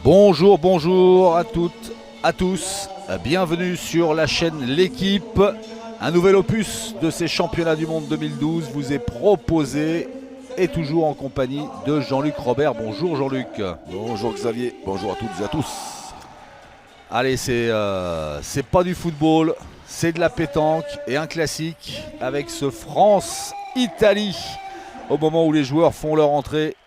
Bonjour, bonjour à toutes, à tous. Bienvenue sur la chaîne L'Équipe. Un nouvel opus de ces championnats du monde 2012 vous est proposé et toujours en compagnie de Jean-Luc Robert. Bonjour Jean-Luc. Bonjour Xavier, bonjour à toutes et à tous. Allez, c'est pas du football, c'est de la pétanque et un classique avec ce France-Italie au moment où les joueurs font leur entrée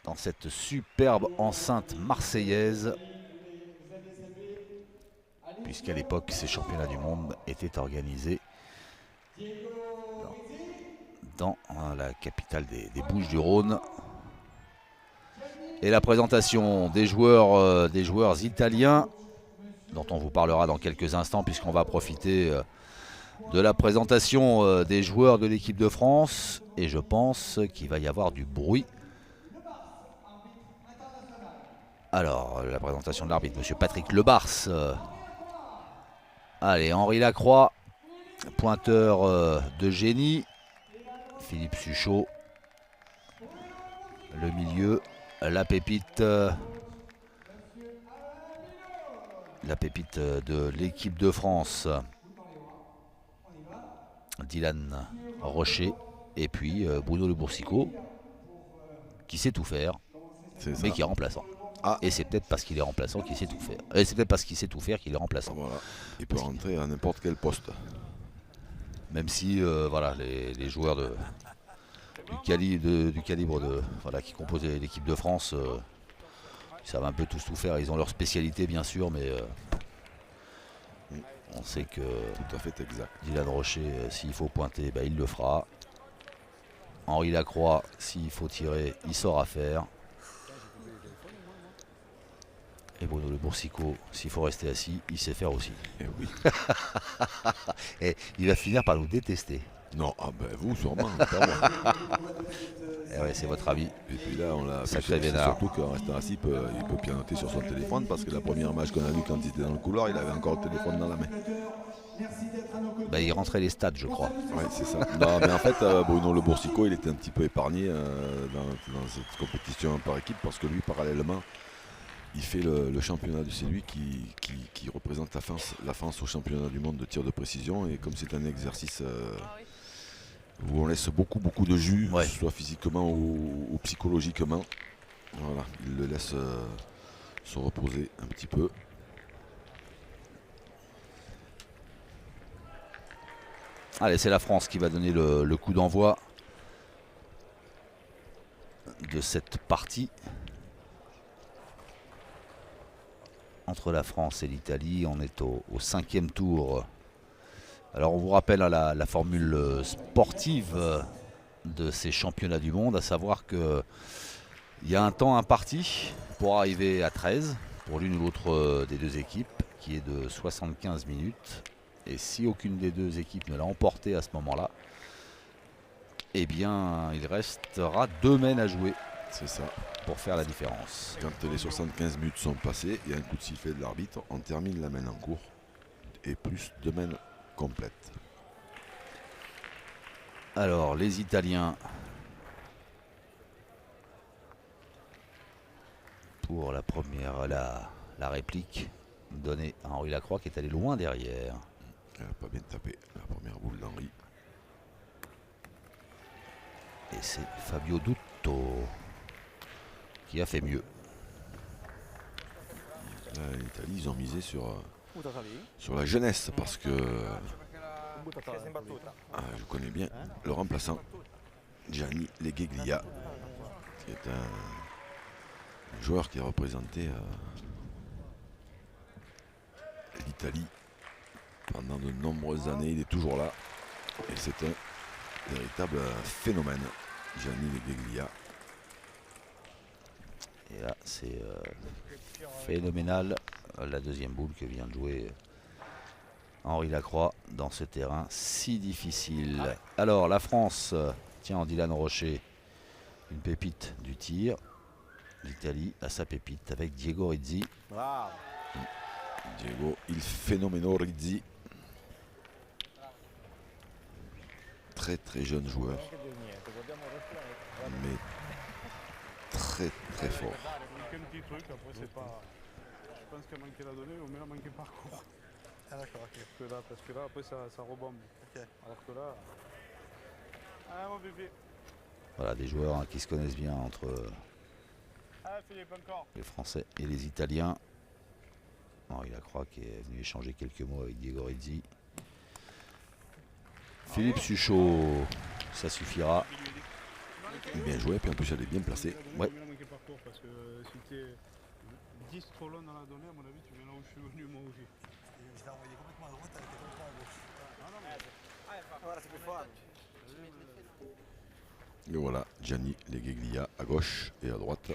dans cette superbe enceinte marseillaise, puisqu'à l'époque ces championnats du monde étaient organisés dans la capitale des Bouches-du-Rhône. Et la présentation des joueurs italiens, dont on vous parlera dans quelques instants, puisqu'on va profiter de la présentation des joueurs de l'équipe de France. Et je pense qu'il va y avoir du bruit. Alors, la présentation de l'arbitre, monsieur Patrick Lebars. Allez, Henri Lacroix, pointeur de génie. Philippe Suchot, le milieu, la pépite de l'équipe de France, Dylan Rocher, et puis Bruno Le Boursicot, qui sait tout faire, mais qui est remplaçant. Ah. Et c'est peut-être parce qu'il est remplaçant qu'il sait tout faire. Et c'est peut-être parce qu'il sait tout faire qu'il est remplaçant. Voilà. Il peut rentrer à n'importe quel poste. Même si voilà, les joueurs du calibre qui composaient l'équipe de France, ils savent un peu tous tout faire. Ils ont leurs spécialités bien sûr, mais on sait que tout à fait exact. Dylan Rocher, s'il faut pointer, il le fera. Henri Lacroix, s'il faut tirer, il saura faire. Et Bruno Le Boursicot, s'il faut rester assis, il sait faire aussi. Et oui. Et il va finir par nous détester. Non, vous sûrement. Et ouais, c'est votre avis. Et puis là, on l'a sacré vénard. Surtout qu'en restant assis, il peut pianoter sur son téléphone, parce que la première match qu'on a vu quand il était dans le couloir, il avait encore le téléphone dans la main. Il rentrait les stades, je crois. Oui, c'est ça. Non, mais en fait, Bruno Le Boursicot, il était un petit peu épargné dans cette compétition par équipe, parce que lui, parallèlement, il fait le championnat, c'est lui qui représente la France au championnat du monde de tir de précision. Et comme c'est un exercice où on laisse beaucoup de jus, ouais, soit physiquement ou psychologiquement, voilà, il le laisse se reposer un petit peu. Allez, c'est la France qui va donner le coup d'envoi de cette partie entre la France et l'Italie. On est au 5e tour. Alors on vous rappelle la formule sportive de ces championnats du monde, à savoir qu'il y a un temps imparti pour arriver à 13 pour l'une ou l'autre des deux équipes, qui est de 75 minutes. Et si aucune des deux équipes ne l'a emporté à ce moment-là, eh bien il restera 2 mènes à jouer. C'est ça. Pour faire la différence. Quand les 75 minutes sont passées, il y a un coup de sifflet de l'arbitre, on termine la main en cours et plus 2 mains complètes. Alors les Italiens pour la première, la réplique donnée à Henri Lacroix qui est allé loin derrière. Elle n'a pas bien tapé la première boule d'Henri. Et c'est Fabio Dutto qui a fait mieux. L'Italie, ils ont misé sur la jeunesse, parce que je connais bien le remplaçant, Gianni Legeglia, qui est un joueur qui a représenté l'Italie pendant de nombreuses années. Il est toujours là et c'est un véritable phénomène, Gianni Legeglia. Et là c'est phénoménal, la deuxième boule que vient de jouer Henri Lacroix dans ce terrain si difficile. Alors la France tient en Dylan Rocher une pépite du tir. L'Italie a sa pépite avec Diego Rizzi. Diego il phénoméno Rizzi. Très jeune joueur, mais très très fort. Il y a un petit truc, après c'est pas. Je pense qu'il a manqué la donnée, mais il a manqué le parcours. Ah d'accord, ok. Parce que là après ça rebombe. Ok. Alors que là. Ah mon bébé. Voilà, des joueurs qui se connaissent bien entre Ah Philippe encore. les Français et les Italiens. Henri Lacroix qui est venu échanger quelques mots avec Diego Rizzi. Philippe Suchot, ça suffira. Bien joué, puis en plus elle est bien placée. Ouais. Il a manqué le parcours parce que si tu es 10 trop long dans la donnée, à mon avis tu viens là où je suis venu moi aussi. Je l'ai envoyé complètement à droite, elle était complètement à gauche. Non non mais. Voilà, c'est plus fort. Et voilà, Gianni Legheglia à gauche et à droite.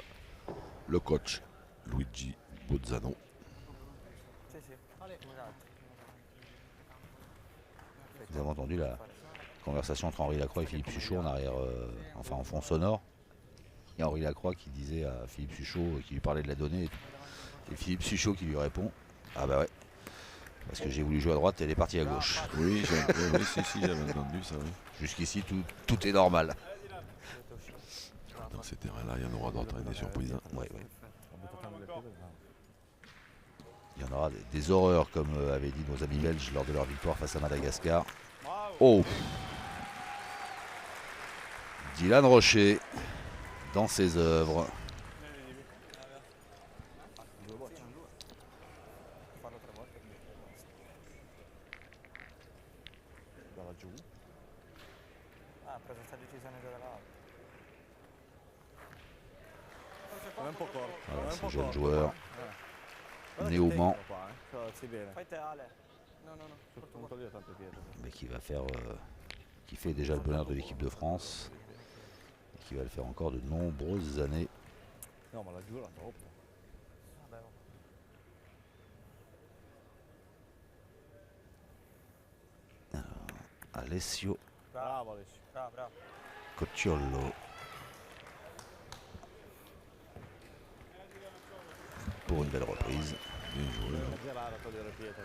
Le coach Luigi Bozzano. Sì, sì. Esatto. Vous avez entendu la conversation entre Henri Lacroix et Philippe Suchot en arrière, enfin en fond sonore. Il y a Henri Lacroix qui disait à Philippe Suchot, qui lui parlait de la donnée, et Philippe Suchot qui lui répond: ah bah ouais, parce que j'ai voulu jouer à droite et elle est partie à gauche. Oui, si, j'avais entendu ça. Oui. Jusqu'ici tout est normal. Dans ces terrains-là, il y en aura d'autres, des surprises. Ouais, ouais. Il y en aura des horreurs comme avaient dit nos amis belges lors de leur victoire face à Madagascar. Oh, Dylan Rocher dans ses œuvres. Farlo 3 volte e Dalla giù. ha preso questa decisione già dall'alto. Non è un po' corto. Voilà, non è un ces po' jeunes corto, joueurs. Guarda Né che au tecnico Mans. qua, cioè, alzi bene. Fai te Ale. No, no, no. Non togliere tanto dietro. Mais qui va faire, qui fait déjà le bonheur de l'équipe de France et qui va le faire encore de nombreuses années. No, ma laggiù era troppo. Vabbè, Alessio Bravo Alessio. bravo, bravo. Cocciollo pour une belle reprise. Bien joué. Bisogna girare a togliere pietra.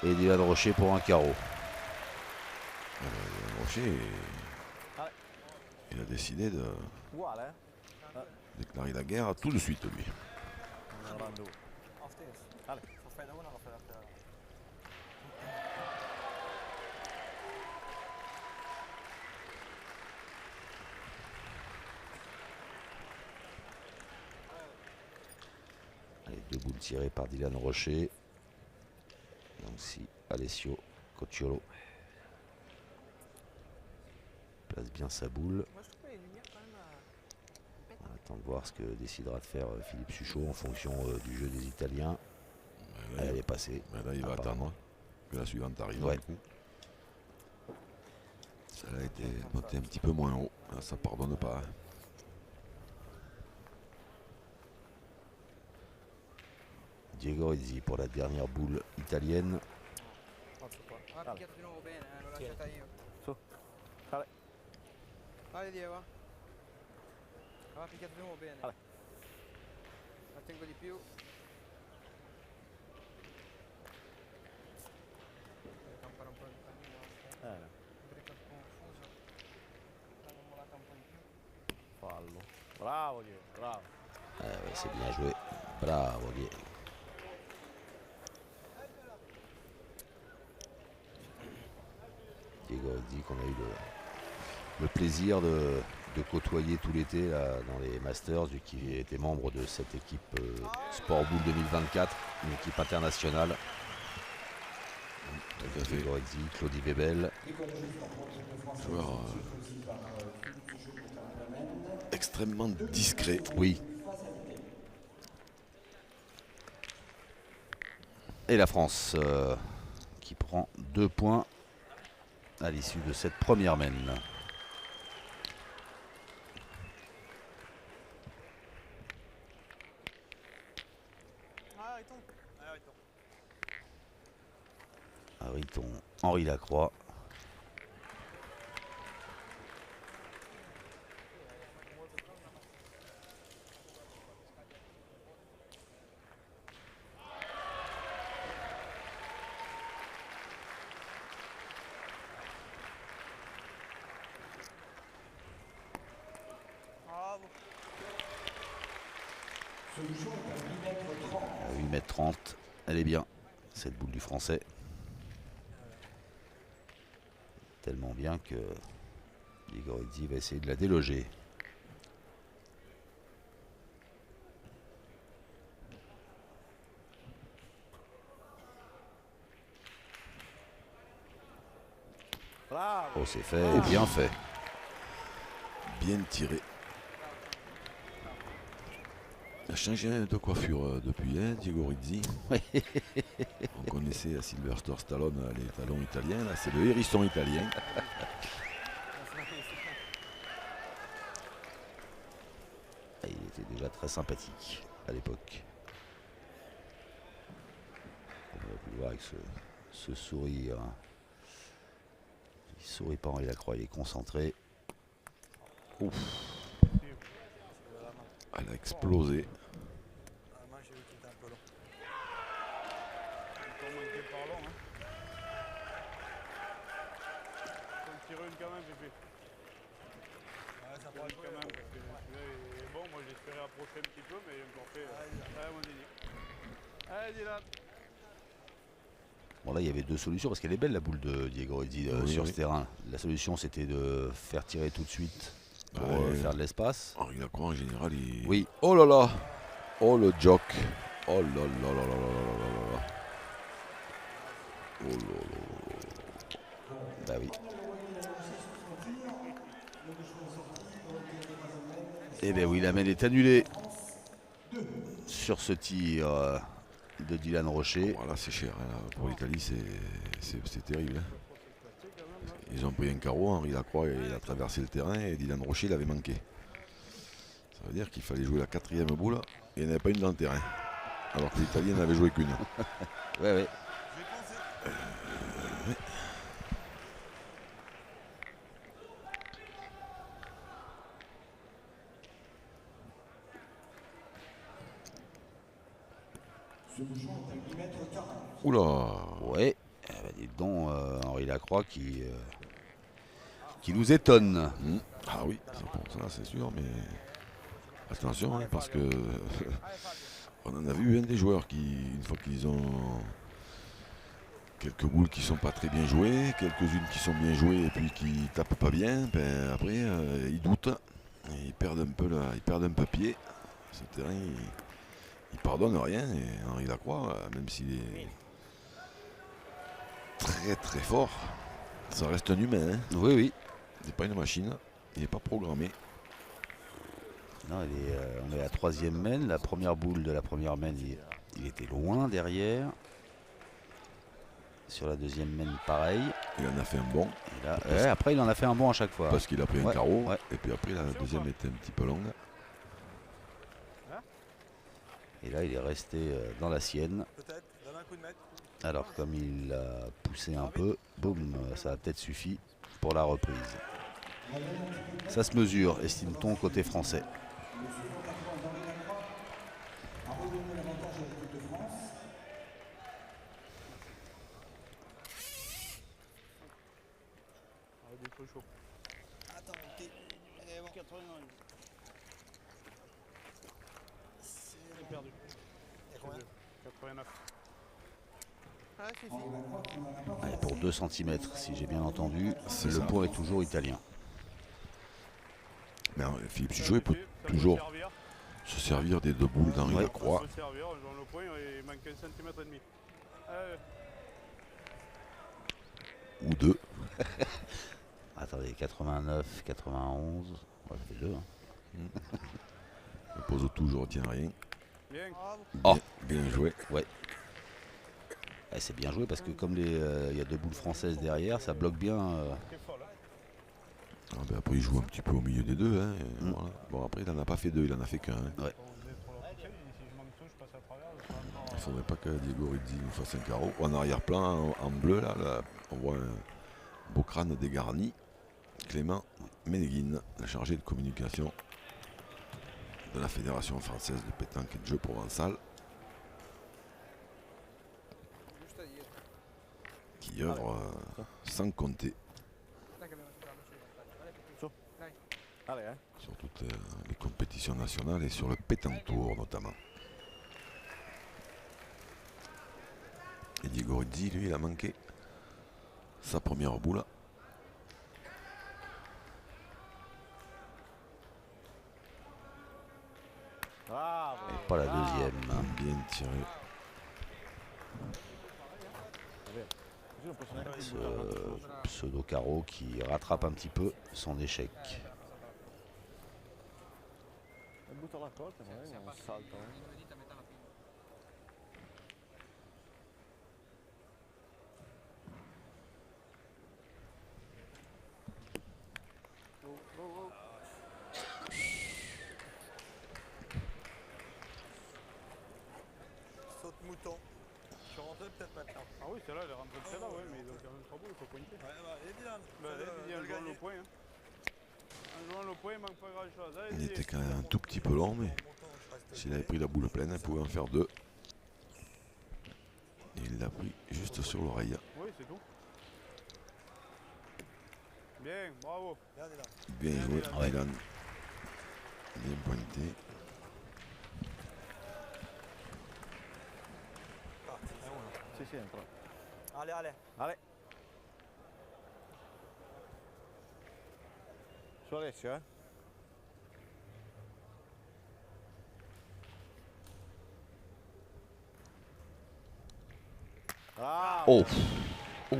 Et Dylan Rocher pour un carreau. Rocher, il a décidé de Uguale, déclarer la guerre tout de suite, lui. Non grande uno. Av stesso. Ale. Så fai da una, lo fai dall'altra. Allez, deux boules tirées par Dylan Rocher. Donc si Alessio Cocciollo place bien sa boule. Moi je trouve les lumières quand même. On attend de voir ce que décidera de faire Philippe Suchot en fonction du jeu des Italiens. Mais là, Elle est passée. il va apparemment. attendre que la suivante arrive. Ouais. Du coup. Celle-là a été notée un petit peu moins haut. Là, ça pardonne pas. Hein. Diego Rizzi pour la dernière boule italienne. Faccio qua. Ha picchiato di nuovo bene, l'ho lasciata io. Su. Ale. Vai Diego. Ha picchiato di nuovo bene. Ale. La tengo di più. Devo campare un po' il panino. Bricca confuso. L'hanno molata un po' di più. Fallo. Bravo Diego, bravo. Ouais, c'est bien joué. Bravo Diego. Diego Rizzi qu'on a eu le plaisir de côtoyer tout l'été là, dans les Masters, vu qu'il était membre de cette équipe Sport Boule 2024, une équipe internationale. Tout à fait. Diego Rizzi, Claudie Bebel. Joueur extrêmement discret. Oui. Et la France qui prend 2 points à l'issue de cette première mène. Ariton, Henri Lacroix. À 8,30 m, elle est bien, cette boule du français. Tellement bien que Digorizzi va essayer de la déloger. Bravo. Oh, c'est fait, et bien fait. Bien tiré. Il a changé de coiffure depuis, hein, Diego Rizzi. On connaissait à Sylvester Stallone les talons italiens, là c'est le hérisson italien. Il était déjà très sympathique à l'époque. On va pu le voir avec ce sourire. Il sourit pas, Henri Lacroix, il est concentré. Ouf. Elle a explosé. La main, j'ai vu qu'il était un peu long. Encore manqué par long. Hein. Faut en tirer une quand même, Pépé. Ouais, ça Quand même, parce que celui-là est bon. Moi j'espérais approcher un petit peu, mais il a encore fait. Ouais, mon Dini. Allez, Dylan. Bon, là, il y avait deux solutions parce qu'elle est belle la boule de Diego Rizzi Oui, sur oui. ce terrain. La solution, c'était de faire tirer tout de suite pour Ouais. faire de l'espace. Henri Lacroix en général, il... Oui, Oh là là. Oh le jock. Oh là là là là là là là. Oh là là. bah oui. Et ben oui, la main est annulée sur ce tir de Dylan Rocher. Voilà, c'est cher. Hein, là. Pour l'Italie, c'est terrible. Hein. Ils ont pris un carreau, Henri Lacroix il a traversé le terrain et Dylan Rocher l'avait manqué. Ça veut dire qu'il fallait jouer la 4e boule et il n'y en avait pas une dans le terrain. Alors que l'Italien n'avait joué qu'une. Ouais, ouais. Oula. Ouais. Eh ben, dis donc, Henri Lacroix qui nous étonne. Ah oui, ça c'est sûr, mais attention hein, parce que on en a vu des joueurs qui, une fois qu'ils ont quelques boules qui sont pas très bien jouées, quelques-unes qui sont bien jouées et puis qui tapent pas bien, ben après ils doutent, et ils perdent un peu pied. Ce terrain, il pardonne rien et Henri Lacroix, même s'il est très très fort, ça reste un humain. Hein. Oui, oui. C'est pas une machine, il n'est pas programmé. Non, on est à la 3e main. La première boule de la première main, il était loin derrière. Sur la 2e main, pareil. Il en a fait un bon. Et là, ouais, après, il en a fait un bon à chaque fois. Parce qu'il a pris un Ouais, carreau, ouais. et puis après la deuxième était un petit peu longue. Et là, il est resté dans la sienne. Peut-être, donne un coup de maître. Alors, comme il a poussé un peu, boum, ça a peut-être suffi pour la reprise. Ça se mesure, estime-t-on, côté français. Ah, des feux chauds. Attends, t'es. Eh, bon. 89. C'est perdu. Il y a combien 89. Ah, suffit. Allez, pour 2 cm, si j'ai bien entendu, C'est le ça. point est toujours italien. Mais Philippe Sugeot peut toujours se servir des deux boules d'Henri Ouais. Lacroix. On peut servir, dans le point, il manque 1 cm et demi. Ou deux. Attendez, 89, 91, ouais, ça fait 2. Le pose autour, je retiens rien. Bien. Oh. Bien joué. C'est bien joué parce que comme il y a 2 boules françaises derrière, ça bloque bien. C'est folle. Hein. Ah ben après il joue un petit peu au milieu des deux. Hein, et voilà. Bon après il n'en a pas fait deux, il en a fait qu'un. Hein. Bon, vous êtes trop là. Si je manque tout, je passe à travers. Je serai encore, Il ne faudrait pas que Diego Rizzi nous fasse un carreau. En arrière-plan, en bleu, là, on voit un beau crâne dégarni. Clément Ménéguine, le chargé de communication de la Fédération française de pétanque et de jeux provençal, Juste à dire. qui œuvre sans compter. Dai che abbiamo superato 50. Dai, Su. Dai. Allez, hein. sur toutes les compétitions nationales et sur le pétantour notamment. Et Diego Rizzi, lui, il a manqué sa première boule. Bravo. Et pas la deuxième. Bien tiré. Così non posso neanche Ce buttarlo. pseudo carreau qui rattrape un petit peu son échec. E butto la corta, magari non salta. Due dita a metà alla fine. Saute mouton. Je suis rentré peut-être maintenant. Ah oui, celle-là, elle est rentrée de celle-là, ouais, mais donc quand même 3 boules, il faut pointer. Ouais, bah, et Dylan. Bah, allez, Didier, en jouant le point. Hein. En jouant le point, il manque pas grand-chose. Allez, Il Didier. était quand même un tout petit peu long, mais s'il avait pris la boule pleine, il pouvait en faire 2. Et il l'a pris juste sur l'oreille. Oui, c'est tout. Bien, bravo. Viens, Dylan. Bien joué, Ouais. Dylan. Bien pointé. Sì, sì, entra. Ale, Ale. Ale. Su Alessio, eh? Bravo. Oh, oh,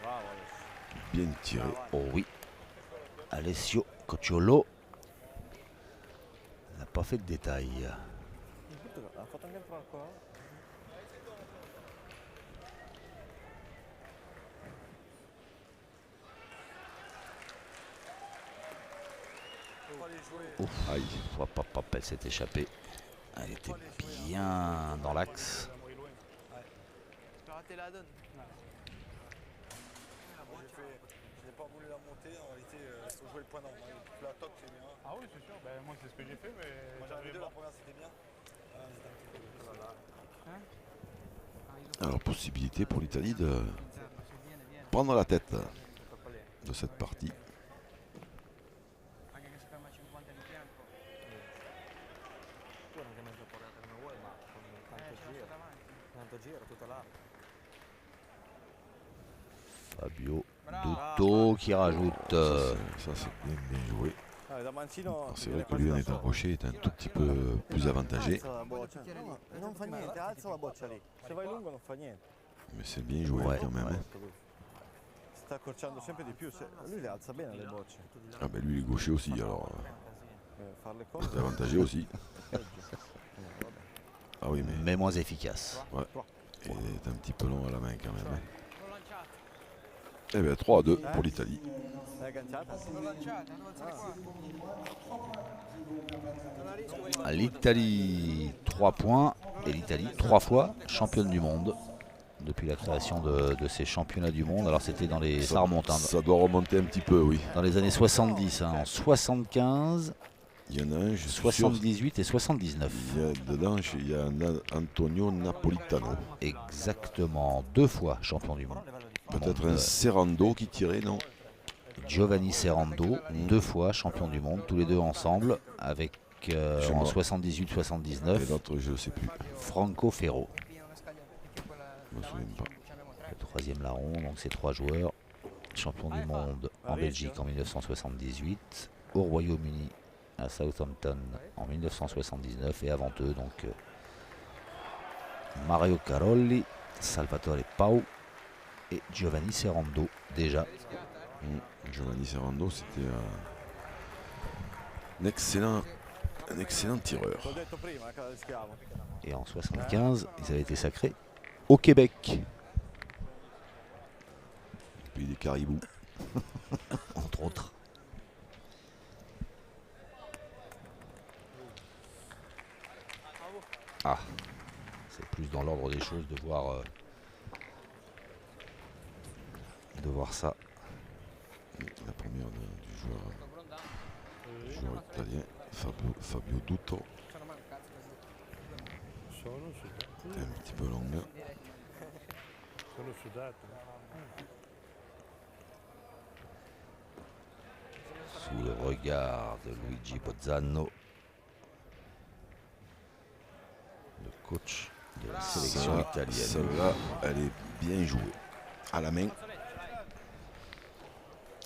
Bravo Alessio. Bien tiré. oh oui. Alessio Cocciolo n'a pas fait de détail. Il brutto che ha fatto anche entrare qua. Faut aller jouer. Aïe, hop, hop, hop, elle s'est échappée. Elle était bien dans l'axe. Elle a mouru loin. Tu as raté la donne. Moi, je n'ai pas voulu la monter. En réalité, il faut jouer le point normal. La toque, c'est bien. Ah oui, c'est sûr. Ben, moi, c'est ce que j'ai fait, mais Moi, j'en avais j'arrivais deux. La pas. première, c'était bien. Ah, c'était un petit peu. Ah, ils ont Alors, possibilité pour l'Italie de interno, se viene, viene. prendre la tête Tocca a lei. de cette partie. Anche che si ferma a 50 di fianco. Tu eri anche mezzo portata come vuoi, ma con C'è tanto lasciato giro. davanti. Tanto giro, tutto là. Fabio Bravo. Dutto qui rajoute. Ça, c'est bien joué. Da Mancino. Alors, c'est vrai que Lionel Crochet est un tout petit peu plus avantagé, Alza la boccia. No, non fa niente, alza la boccia lì. Se vai lungo non fa niente. mais c'est bien joué Ouais, quand même. ouais. hein. Si sta accorciando sempre di più. Lui le alza bene le bocce. Ah ben lui il est gaucher aussi, alors Fare le il cose. est avantagé aussi. Peggio. Vabbè. Ah oui, Mais moins efficace. il est un petit peu long à la main quand même. hein. L'ho lanciata. Eh bien 3-2 pour l'Italie. L'hai agganciata? L'ho lanciata, devo alzare qua. L'Italie 3 points et l'Italie 3 fois championne du monde depuis la création de ces championnats du monde. Alors c'était dans les... Ça remonte hein, Ça doit remonter un petit peu, oui. dans les années 70, hein, en 75, Il y en a un, je suis sûr, 78 et 79. il y a dedans, il y a un Antonio Napolitano. Exactement, 2 fois champion du monde. Peut-être un Serrando qui tirait, non? Giovanni Serrando, 2 fois champion du monde, tous les deux ensemble, avec Chez en moi. 78-79, Et l'autre, je ne sais plus. Franco Ferro. Piena una scaglia perché quella Je me souviens pas. ce n'avevamo tre. Le troisième larron, donc ces 3 joueurs, champion du monde en Belgique en 1978, au Royaume-Uni à Southampton en 1979 et avant eux donc Mario Carolli, Salvatore Pau et Giovanni Serrando déjà. Giovanni Serrando, c'était un excellent tireur. L'ho detto prima, cara di schiavo. Et en 75, ils avaient été sacrés au Québec, Puis des caribous. entre autres. Ah, c'est plus dans l'ordre des choses de voir ça. La première du joueur italien, Fabio Dutto. Sono mai un cazzo da Sono sudato. C'était un petit peu long. Sono sudato. Sous le regard de Luigi Bozzano, le coach de la sélection italienne. Celle-là, elle est bien jouée. À la main.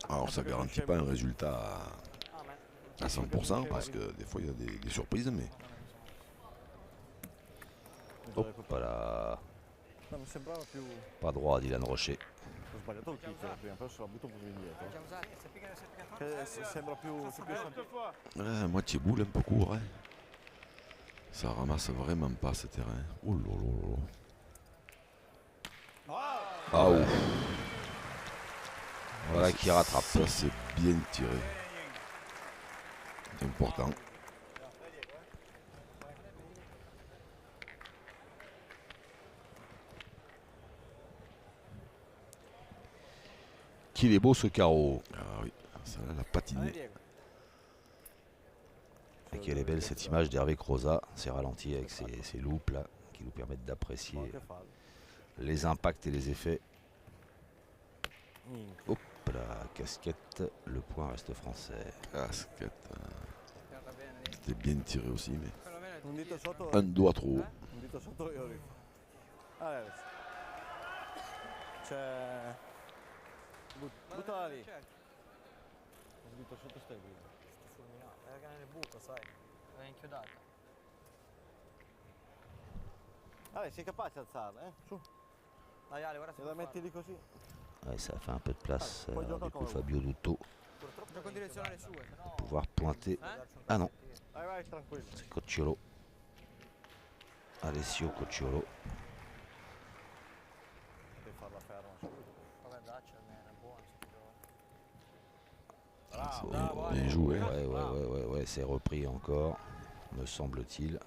Alors ça garantit pas un résultat à 100% parce que des fois il y a des surprises, mais Hop là, No, mi sembrava più... pas droit à Dylan Rocher. Ho sbagliato il kick prima, però se la butto un po' più indietro. Già usati, se picca Che sembra più... più moitié boule, un peu court. Hein. Ça ramasse vraiment pas ce terrain. Oh là là là. Ah ouf. Voilà qui rattrape. Ça c'est bien tiré. C'est important. Qu'il est beau ce carreau. Ah oui, ça là, la patiné. Et quelle est belle cette image d'Hervé Croza, c'est ralenti avec ses loupes là, qui nous permettent d'apprécier les impacts et les effets. Hop là, casquette, le point reste français. Casquette. C'était bien tiré aussi, mais Un dito sotto... un doigt trop haut. Un dito sotto io arrivo. Allora, c'è... Buttala lì. Un dito sotto stai lì. fulminato. Era nel buco, sai. Era inchiodata. Allora, sei capace di alzarla, Su. Dai Ale, guarda se Se la può metti lì così... Ouais, ça fait un peu de place Poi gioca du coup con- Fabio Dutto farlo. Gioco in direzionale sue, se no... pouvoir pointer. Ah non, Vai, vai, tranquillo. c'est Cocciolo. Alessio Cocciolo. Devi farla ferma subito. Vabbè, dacci almeno, è buono. Bien joué. Ouais, c'est repris encore, me semble-t-il.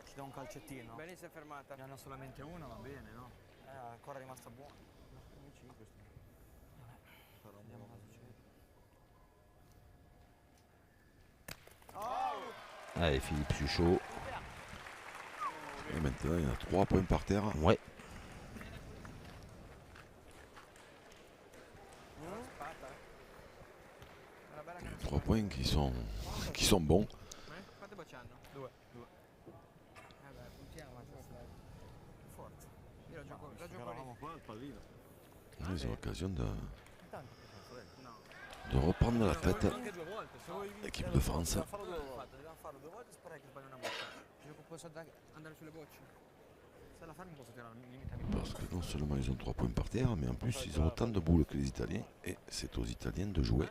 Ci do un calcettino. Bene, si è fermata. Ne hanno solamente una, va bene, no? Ancora rimasta buona. Vediamo cosa succede. Allez, Philippe Suchot. Et maintenant, il y a 3 points par terre. Ouais, Una bella 3 points qui sont bons. Quante bocce hanno? Due. Vabbè, puntiamo a Forza. Io la gioco lì. Eravamo qua al pallino. Ils ont l'occasion de No. reprendre la tête. Anche due volte, se vuoi. L'équipe de France. Dobbiamo farlo due volte. Dobbiamo farlo 2 volte e sperare che sbagli una boccia. Posso andare sulle bocce? Se la farmi posso tirare, limitami. Parce que non seulement ils ont 3 points par terre, mais en plus ils ont autant de boules que les Italiens. Et c'est aux Italiens de jouer.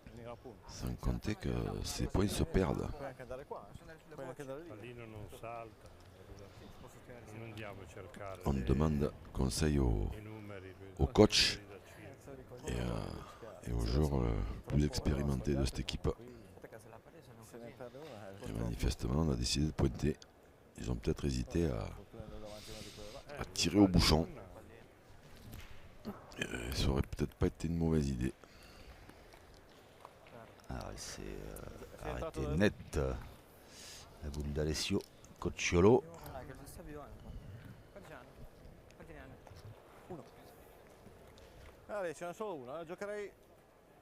Venire a punto. Sans compter que ces points se perdent. Puoi anche andare qua, Posso andare sulle Puoi anche bocce? andare lì. Pallino non salta, Posso tirare non andiamo a cercare On demande conseil i numeri. au coach et aux joueurs plus expérimentés de cette équipe. Perché se la presa non Se ne così. perde una, Et manifestement, on a décidé de pointer. Ils ont peut-être hésité prendere davanti una di quelle là. à tirer au bouchon. Ça aurait peut-être pas été une mauvaise idée. alors il s'est arrêté net. La boule d'Alessio Cocciolo. Che non sta bene. Quanti hanno? Quanti ne hanno? Allora, ce n'è solo una, giocherei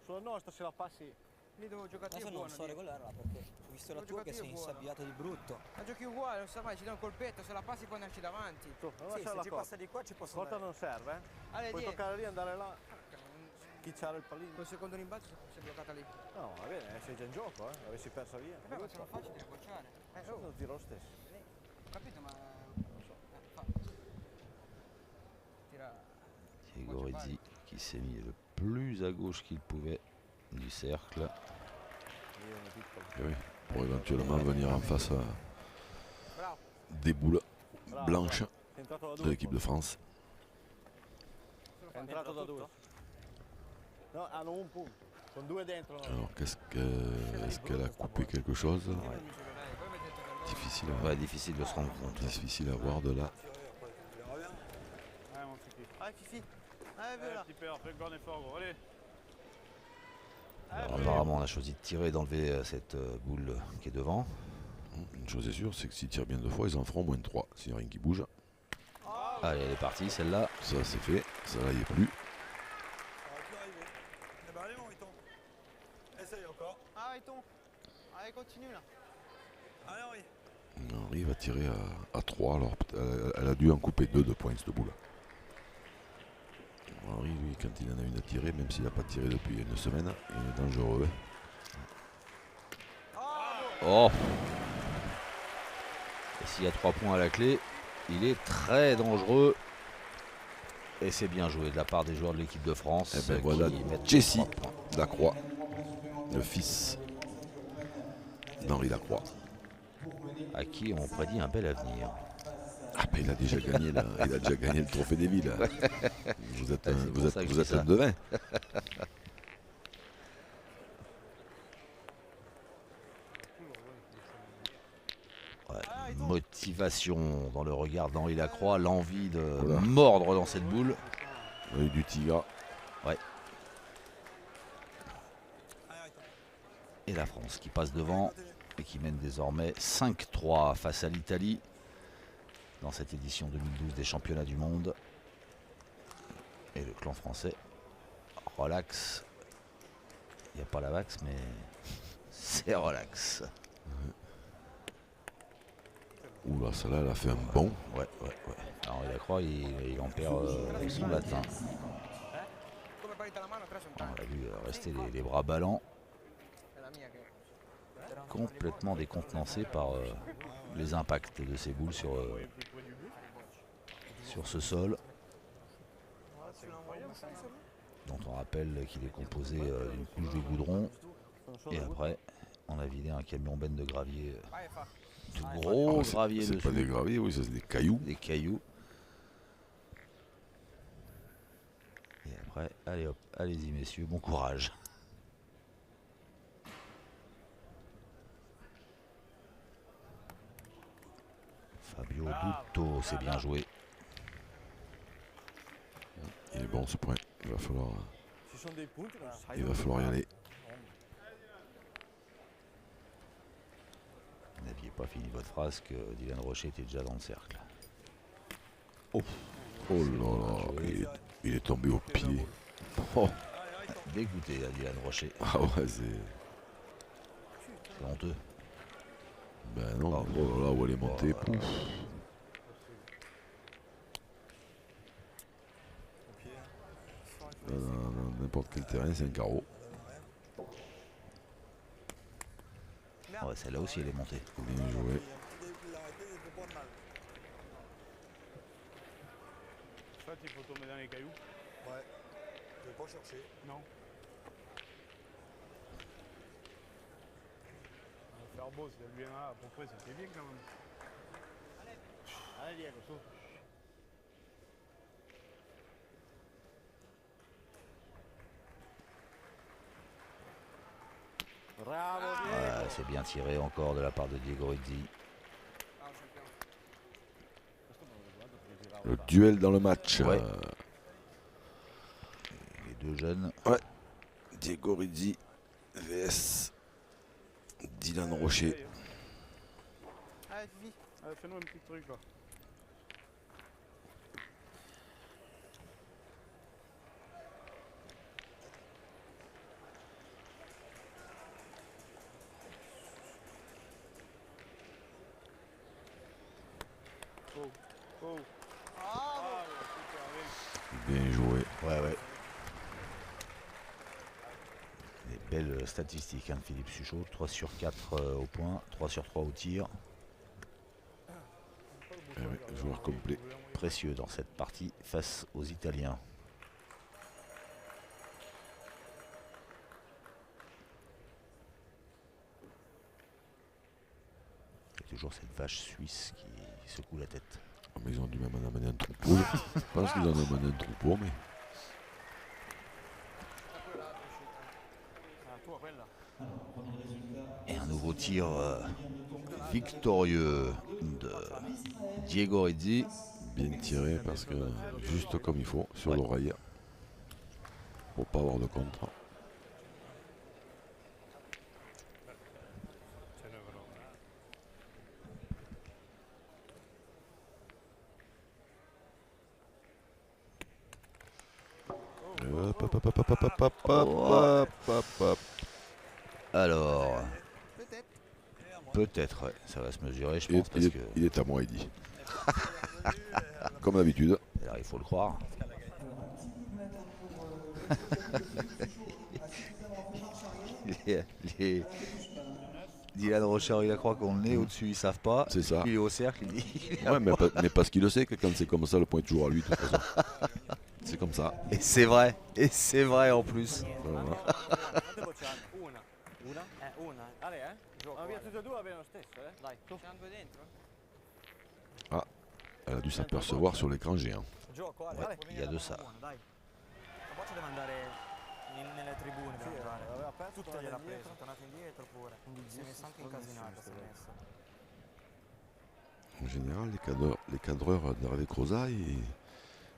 sulla nostra se la passi. Lì dove ho giocato Ma io se è non buono. so lì. regolarla perché ho visto la L'ho tua che giocato sei io buono. insabbiato di brutto. Ma giochi uguale, lo sai mai, ci dai un colpetto, se la passi puoi andarci davanti. Tu, non Sì, lasciare se la ci corda. passa di qua ci posso Corta andare. non serve, Ale, Puoi dietro. toccare lì, andare là, schicciare il pallino. Col secondo rimbalzo si è bloccata lì. No, va bene, sei già in gioco, Avessi persa via. Vabbè, ma se lo faccio devi bocciare. Lo tiro lo stesso. Ho capito, ma... Non so. Fa. Tira... Diego Rizzi qui s'est mis le plus à gauche qu'il pouvait du cercle. Io ne piccolo. Et oui, pour éventuellement venir en face Bravo. des boules blanches È entrato da de due. l'équipe de France. È entrato da due. No, hanno un punto. Con due dentro. No. Alors, est-ce qu'elle a coupé quelque chose? Io non mi misurerei, poi mi detto che loro... Difficile, Ouais, difficile de se rendre compte. difficile à voir de là. Mon Fifi. Ah, Fifi. Ah, voilà. Petit père, fais le grand effort, gros. Allez. Alors, apparemment, on a choisi de tirer et d'enlever cette boule qui est devant. Une chose est sûre, c'est que s'ils tirent bien 2 fois, ils en feront au moins 3. S'il n'y a rien qui bouge, Allez, elle est partie celle-là. ça c'est fait. Ça là, il n'y est plus. Ça aurait pu arriver. Eh ben allez, mon Riton. Ah, Aiton. Allez, continue là. Allez, Henri. Henri va tirer à 3, alors elle a dû en couper 2 de points ce bout là. Henri, lui, quand il en a une à tirer, même s'il n'a pas tiré depuis une semaine, il est dangereux. Oh. Et s'il y a 3 points à la clé, il est très dangereux. Et c'est bien joué de la part des joueurs de l'équipe de France. Et ben voilà, qui mettent Jesse 3 points. Lacroix, le fils d'Henri Lacroix. À qui on prédit un bel avenir. Ah ben il a déjà gagné le trophée des villes. Vous êtes, Ouais, c'est pour ça que je dis ça. un devin. Ouais, motivation dans le regard d'Henri Lacroix, l'envie de Voilà. mordre dans cette boule. L'œil du tigre. Et la France qui passe devant et qui mène désormais 5-3 face à l'Italie dans cette édition 2012 des championnats du monde. Et le clan français relax. Il n'y a pas la vax, mais c'est relax. Oula, celle-là, elle a fait un bond. Ouais. Alors il croit, il en perd son latin. Come parita la mano, tre sono On tanti. l'a vu rester les bras ballants, È la mia che... complètement décontenancé par les impacts de ces boules sur ce sol, dont on rappelle qu'il est composé d'une couche de goudron. Et après, on a vidé un camion benne de gravier, Vai, fa. de gros Ah, gravier c'est dessus, pas des graviers, oui, ça c'est des cailloux. des cailloux. Et après, allez hop, allez-y messieurs, bon courage. Fabio Dutto, c'est bien joué. Il est bon ce point. Il va falloir Ci sono dei punti che non sai y dove aller. Vous n'aviez pas fini votre phrase que Dylan Rocher était déjà dans le cercle. Oh, Oh là là, il est tombé au pied. Oh, dégoûté là, Dylan Rocher. ah ouais, c'est. C'est honteux. Ben non, oh là là, où elle est montée. Pouf. Dans n'importe quel terrain, c'est un carreau. Ah ouais, celle-là aussi elle est montée. Bien joué. Il l'a arrêté, il peut pas de mal. Soit il faut tomber dans les cailloux. Ouais. Je vais pas chercher. Non. On va faire beau, si elle vient là, à peu près, c'était bien quand même. Allez Diego, su. Bravo Diego. Ouais, c'est bien tiré encore de la part de Diego Rizzi. Ah, champion. Le duel dans le match. Ouais. Les deux jeunes. Diego Rizzi vs Dylan Rocher. Allez, Vivi. Allez, fais-nous un petit truc là. Oh, oh. Ah, super bien. Bien joué. Ouais. Des belles statistiques hein, de Philippe Suchot. 3 sur 4 au point, 3 sur 3 au tir. Joueur complet. Précieux dans cette partie face aux Italiens. Il y a toujours cette vache suisse qui secoue la tête. Ah, mais ils ont dû même en amener un troupeau. Je pense qu'ils en ont amené un troupeau, mais. Ah, tua quella. Et un nouveau tir victorieux de Diego Rizzi. Bien tiré parce que juste comme il faut, sur Ouais. l'oreille. Pour pas avoir de contre. Hop, hop, hop, hop, hop, hop, hop, hop, hop, hop. Alors, Peut-être. peut-être, ouais, ça va se mesurer, je Il pense, est, parce il est- que il est à moi, il dit. Comme d'habitude. alors, il faut le croire. Les- Dylan Rocher, il croit qu'on est au-dessus, ils savent pas. C'est ça. Il est au cercle, il dit. Ouais, mais parce qu'il le sait que quand c'est comme ça, le point est toujours à lui, de toute façon. C'est comme ça. Et c'est vrai en plus. Voilà. Quante bocce hanno? Una. Una? Una. Ale, Gioco. Ma via Ale. tutte e due va bene lo stesso, Dai. Ce n'hanno due dentro? Elle a dû s'apercevoir sur l'écran géant. Gioco, Ale. Ouais, Puoi il venire y a da de me ça. una buona, dai. La boccia deve andare nelle tribune. Sì, deve andare. aveva perso, Tutte tornata gliel'ha indietro. presa, è tornata indietro pure. Si è messa anche incasinata, si è messa. En général, les cadreurs d'Hervé Crozat, ils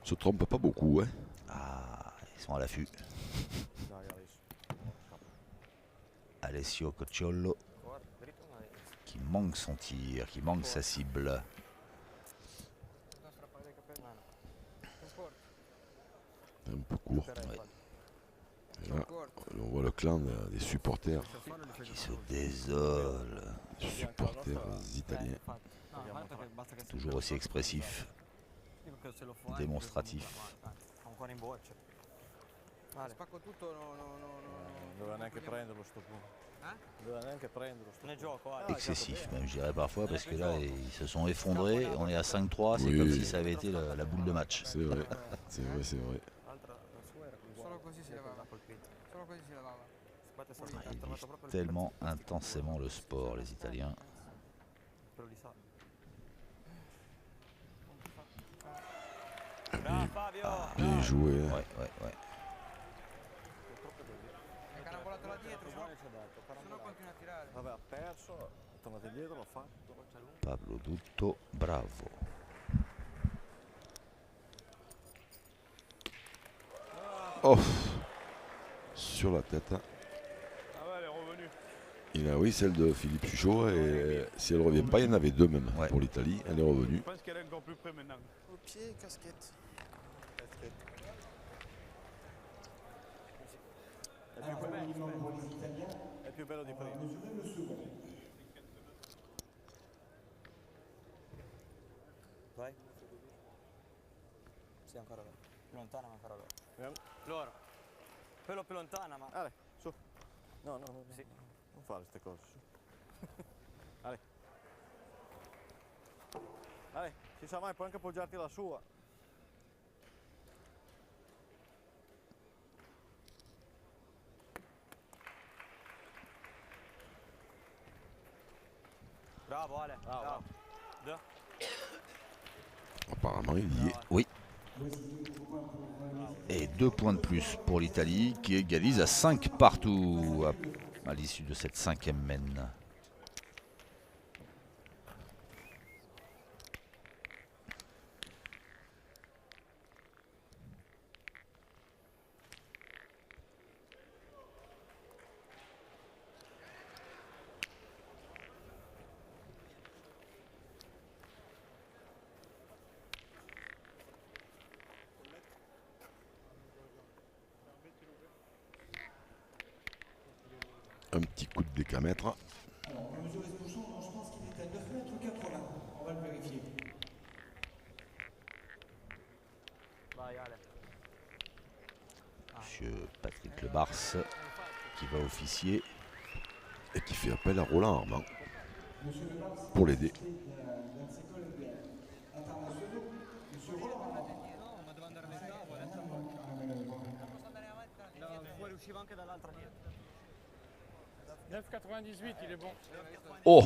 se trompent pas beaucoup. Hein. Ah, ils sont à l'affût. Dai, Alice. Alessio Cocciollo Guarda, dritto una destra. qui manque son tir, qui manque sa cible. Non strappare dai capelli. Più corto. C'est un peu court. Ouais. Et là, on voit le clan des supporters, Qui se désole. des supporters italiens. Infatti. No, ma perché basta che Toujours aussi expressif. Dico che se lo fa, Dimostratif. Ancora in boccia. Vale. Spacco tutto, Non doveva neanche prenderlo sto punto. Eh? Non doveva neanche prenderlo sto Nel punto. gioco, Ale. Excessif même, je dirais parfois, parce que là, ils se sont effondrés. On est à 5-3, c'est Oui. comme si ça avait été la boule de match. C'est vrai, c'est vrai, c'est vrai. L'altra, la sua era uguale. Solo così si levava. L'ha colpito. Solo così si levava. Guarda, se Ah, ha ils trovato vivent proprio il tellement intensément le sport, les Italiens. quello di sa. Bravo Fabio! Bien joué. Hein. Ouais, ouais, ouais. Hai carambolato là dietro, Buone ci ha dato, se no continua a tirare. Vabbè, ha perso, è tornato indietro, l'ha fatto. Pablo Dutto, bravo. Oh, sur la tête. Hein. Ah ouais, elle est revenue. Il a, oui, celle de Philippe Chuchot. Et si elle revient pas, il y en avait deux même Ouais. pour l'Italie. Elle est revenue. Je pense qu'elle est encore plus près maintenant. Au pied, casquette. È più bello di prima. Vai. Sì, ancora loro. Più lontana ma ancora loro. Vediamo. Loro. Quello più lontana ma... Ale, su. No, no, no. Sì. Non fare queste cose, su. Ale. Ale, si sa mai, puoi anche appoggiarti la sua. Bravo Ale. Bravo. Deux. Apparemment, il y est. Oui. Et 2 points de plus pour l'Italie qui égalise à 5 partout à l'issue de cette 5e mène. Un petit coup de décamètre. Vai Ale. Monsieur Patrick Lebars qui va officier. Et qui fait appel à Roland Armand pour l'aider. Fuori usciva anche dall'altra dietro. 9,98, il est bon. Oh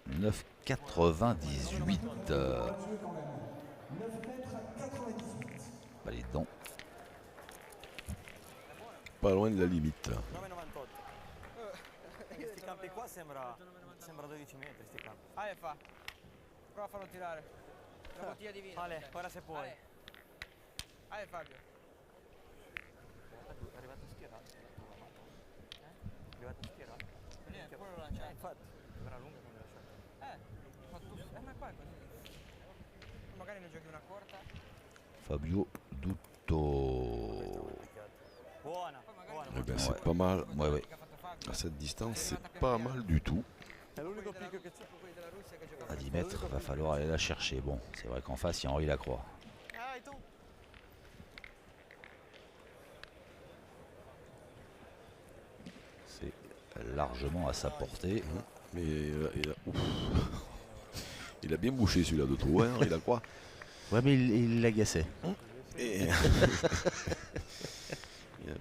9,98. Bah, les dents. Pas loin de la limite. 9,98. Questi campi qua sembra 12 metri sti campi. Ale fa. Prova a farlo tirare. La bottiglia di vino. Ale, ora se puoi. Ale Fabio. È arrivato schierato. È arrivato schierato. Poi lo lanciare. Infatti, era lunga come lasciato. Ma tu. Ma qua è così. Magari ne giochi una corta. Fabio Dutto. Buona, Poi magari buona. Eh ben, c'est pas mal. Ouais, ouais. che ha fatto Fabio. À cette distance, c'est pas mal du tout. È l'unico picco che c'è. À 10 mètres, va falloir aller la chercher. Bon, c'est vrai qu'en face, il y a Henri Lacroix. C'est largement à sa portée. Mais il a bien bouché celui-là de trop, hein, Henri Lacroix. Ouais, mais il l'agaçait. Et il n'a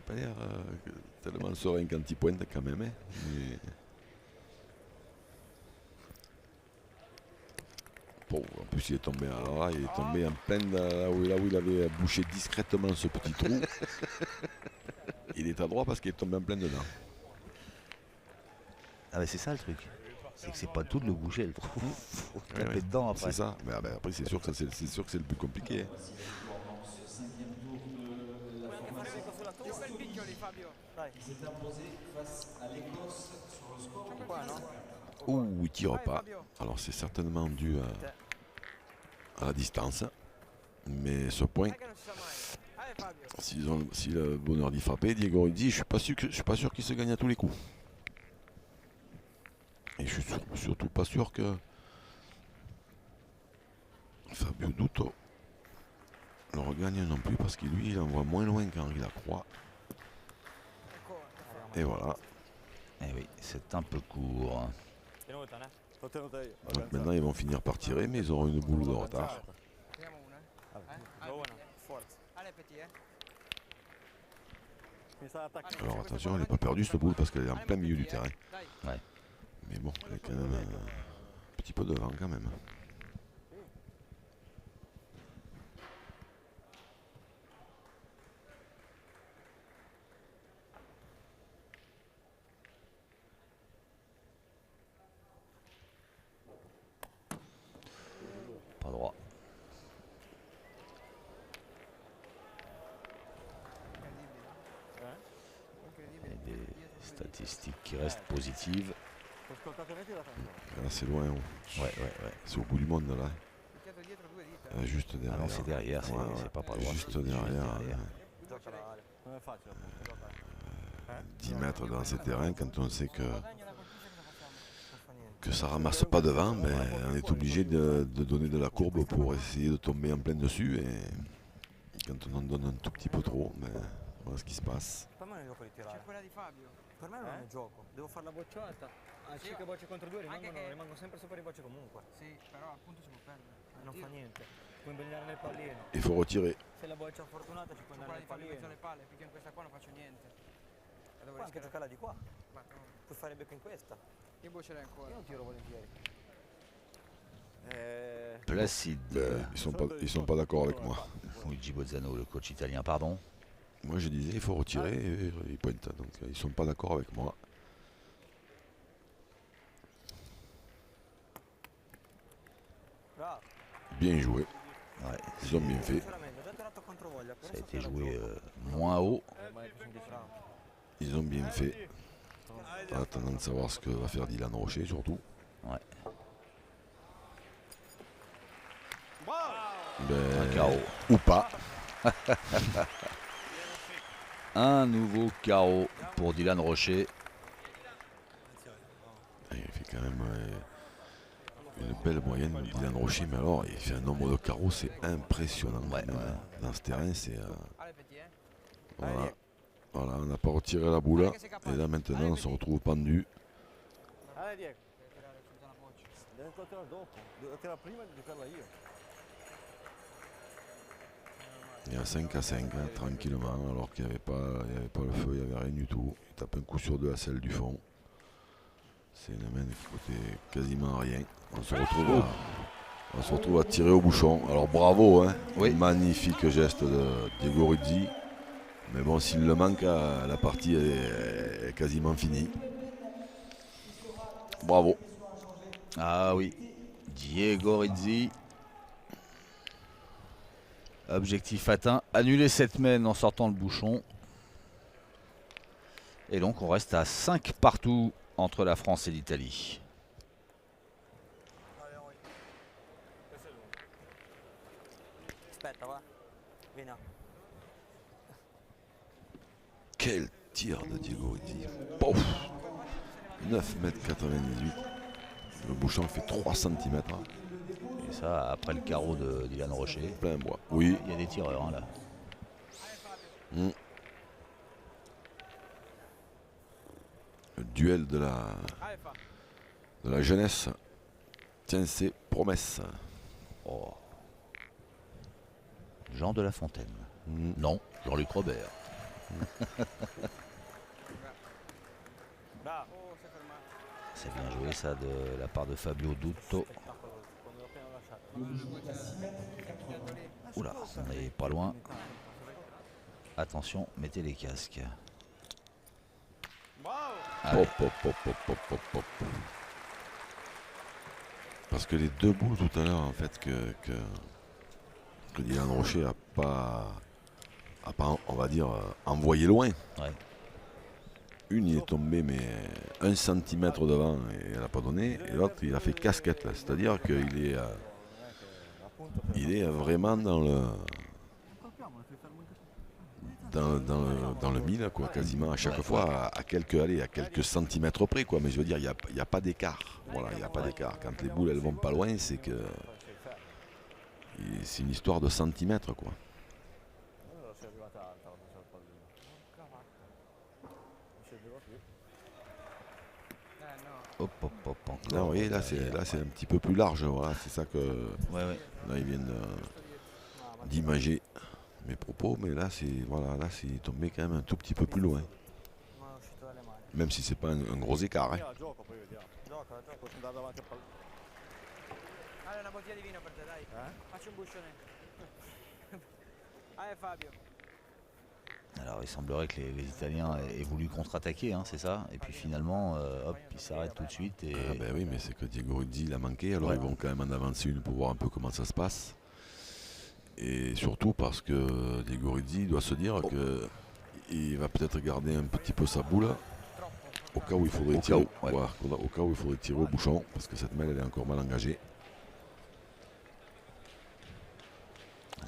pas l'air tellement serein quand il pointe quand même. Hein. Mais... Bon, en plus il est tombé alors là, il est tombé en pleine là où il avait bouché discrètement ce petit trou. Il est à droite parce qu'il est tombé en plein dedans. Ah, mais c'est ça le truc. C'est que c'est pas tout de le bouger le trou. Faut taper Ouais, dedans après. C'est ça. Mais après c'est sûr que c'est le plus compliqué. Hein. Più bel picchio lì, Fabio. Dai. Qua, no? Ouh, il tire Vai, pas. Fabio. Alors c'est certainement dû à la distance. Mais ce point, Dai che non si sa mai. Fabio. si le bonheur d'y frapper, Diego Rizzi, je suis pas sûr qu'il se gagne à tous les coups. Et je suis surtout pas sûr que Fabio Duto le regagne non plus parce que lui il envoie moins loin qu'Henri Lacroix. Et voilà. Eh oui, c'est un peu court. Tenuta, né? L'ho tenuta io. Donc maintenant ils vont finir par tirer mais ils auront une boule de retard. Tiriamo una. Buona, forza. Allez, petit, Mi sta attaccando. Alors attention, elle n'est pas perdue cette boule parce qu'elle est en plein milieu du terrain. Dai. Mais bon, elle est quand même un petit peu devant quand même. Pas droit. Et des statistiques qui restent positives. Ho ascoltato netti la tanto. Là c'est loin, oh. Ouais. C'est au bout du monde là. Picchiato dietro 2 dita. Juste Ah derrière. non, c'est derrière, c'est Ouais, c'est pas droit. Juste c'est derrière. Gioca la Ale. Non è facile. 10 mètres dans ces terrains, quand on sait que Non fa niente. ça ramasse pas devant, ben, on est obligé de donner de la courbe pour essayer de tomber en plein dessus. Et quand on en donne un tout petit peu trop, ben, voilà ce qui se passe. Per me non è gioco di C'è tirare. quella di Fabio. Per me non è gioco. Devo fare la bocciata. A 5 bocce contro 2 rimango sempre sopra i bocce comunque. Sì, però appunto si può perdere. Non fa niente. Puoi impegnare nel pallino. Il faut retirer. Se la boccia fortunata ci puoi Su andare quella nel di Fabio in mezzo alle pallino. palle, picchio in questa qua non faccio niente. La devo Puoi anche rischiare. giocarla di qua. Ma no, Puoi fare becco in questa. che voce l'hai ancora? Io non tiro volentieri. Placide. Ils sont pas d'accord avec moi. Luigi Bozzano, le coach italien, pardon. Moi je disais il faut retirer et ils pointent. Donc ils sont pas d'accord avec moi. Bravo. Bien joué. Ouais, Ils ont bien fait. Sinceramente, ho già tirato contro voglia. ça a été joué moins haut. Ils ont bien fait. En attendant de savoir ce que va faire Dylan Rocher surtout. Ouais. Ben, Un carreau. ou pas. Un nouveau carreau pour Dylan Rocher. Il fait quand même une belle moyenne, Dylan Rocher, mais alors il fait un nombre de carreaux, c'est impressionnant. Ouais, Même, ouais. Dans ce terrain, c'est. Allez, petit, Voilà. Voilà, on n'a pas retiré la boule. Et là maintenant, on se retrouve pendu. Allez Diego, Devi tirare su zona boccia. devo tirare dopo. Devo tirare prima di giocarla io. Il y a 5 à 5, hein, tranquillement, alors qu'il n'y avait, pas le feu, il n'y avait rien du tout. Il tape un coup sur deux à celle du fond. C'est une main qui coûtait quasiment rien. On se retrouve à tirer au bouchon. Alors bravo, hein. Oui. Magnifique geste de Diego Rizzi. Mais bon, s'il le manque, la partie est quasiment finie. Bravo. Ah oui, Diego Rizzi. Objectif atteint, annuler cette main en sortant le bouchon. Et donc on reste à 5 partout entre la France et l'Italie. Aspetta, va. Vieni. Quel tir de Diego Rizzi. Pouf. 9,98 m. Le bouchon fait 3 cm. Et ça, après le carreau de Dylan Rocher. Plein bois. Oui. Il y a des tireurs hein, là. Mm. Le duel de la jeunesse. Tiens, c'est promesse. Oh. Jean de La Fontaine. Mm. Non, Jean-Luc Robert. Bravo. C'est bien joué ça de la part de Fabio Dutto. Oula, on est pas loin. Attention, mettez les casques. Allez. Hop, hop, hop, hop, hop, hop, hop. Parce que les deux boules tout à l'heure, en fait, que Dylan Rocher a pas, on va dire, envoyé loin. Ouais. Une, il est tombé, mais 1 cm devant et elle n'a pas donné. Et l'autre, il a fait casquette. C'est-à-dire qu'il est vraiment dans le mille, quoi, quasiment à chaque fois, à quelques centimètres près, quoi. Mais je veux dire, il n'y a pas d'écart. Voilà, il n'y a pas d'écart. Quand les boules, elles vont pas loin, c'est que c'est une histoire de centimètres, quoi. Hop, hop, hop, encore. Là, vous voyez, là, c'est un petit peu plus large. Voilà, c'est ça que. Ouais, ouais. Là, ils viennent d'imager mes propos, mais là, c'est tombé quand même un tout petit peu plus loin. Même si c'est pas un gros écart. Hein. Gioco, poi vediamo. Gioca, puoi andare davanti a palla. Allora una bottiglia di vino per te, dai. Facci un buscione. Allez Fabio. Alors il semblerait que les Italiens aient voulu contre-attaquer, hein, c'est ça. Et puis finalement, hop, ils s'arrêtent tout de suite. Et... Ah ben oui, mais c'est que Diego Rizzi il a manqué, alors Ouais. ils vont quand même en avancer une pour voir un peu comment ça se passe. Et surtout parce que Diego Rizzi doit se dire que il va peut-être garder un petit peu sa boule au cas où il faudrait tirer. ouais. Voilà, au cas où il faudrait tirer au bouchon, parce que cette malle elle est encore mal engagée.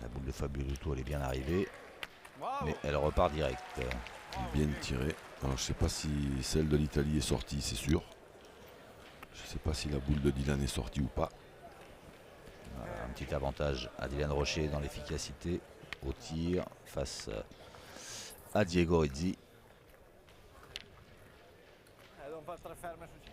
La boule de Fabio Dutto, elle est bien arrivée. Mais elle repart direct. Bien tiré. Alors je sais pas si celle de l'Italie est sortie, c'est sûr. Je sais pas si la boule de Dylan est sortie ou pas. Voilà, un petit avantage à Dylan Rocher dans l'efficacité au tir face à Diego Rizzi. Devono fare 3 ferme su 5.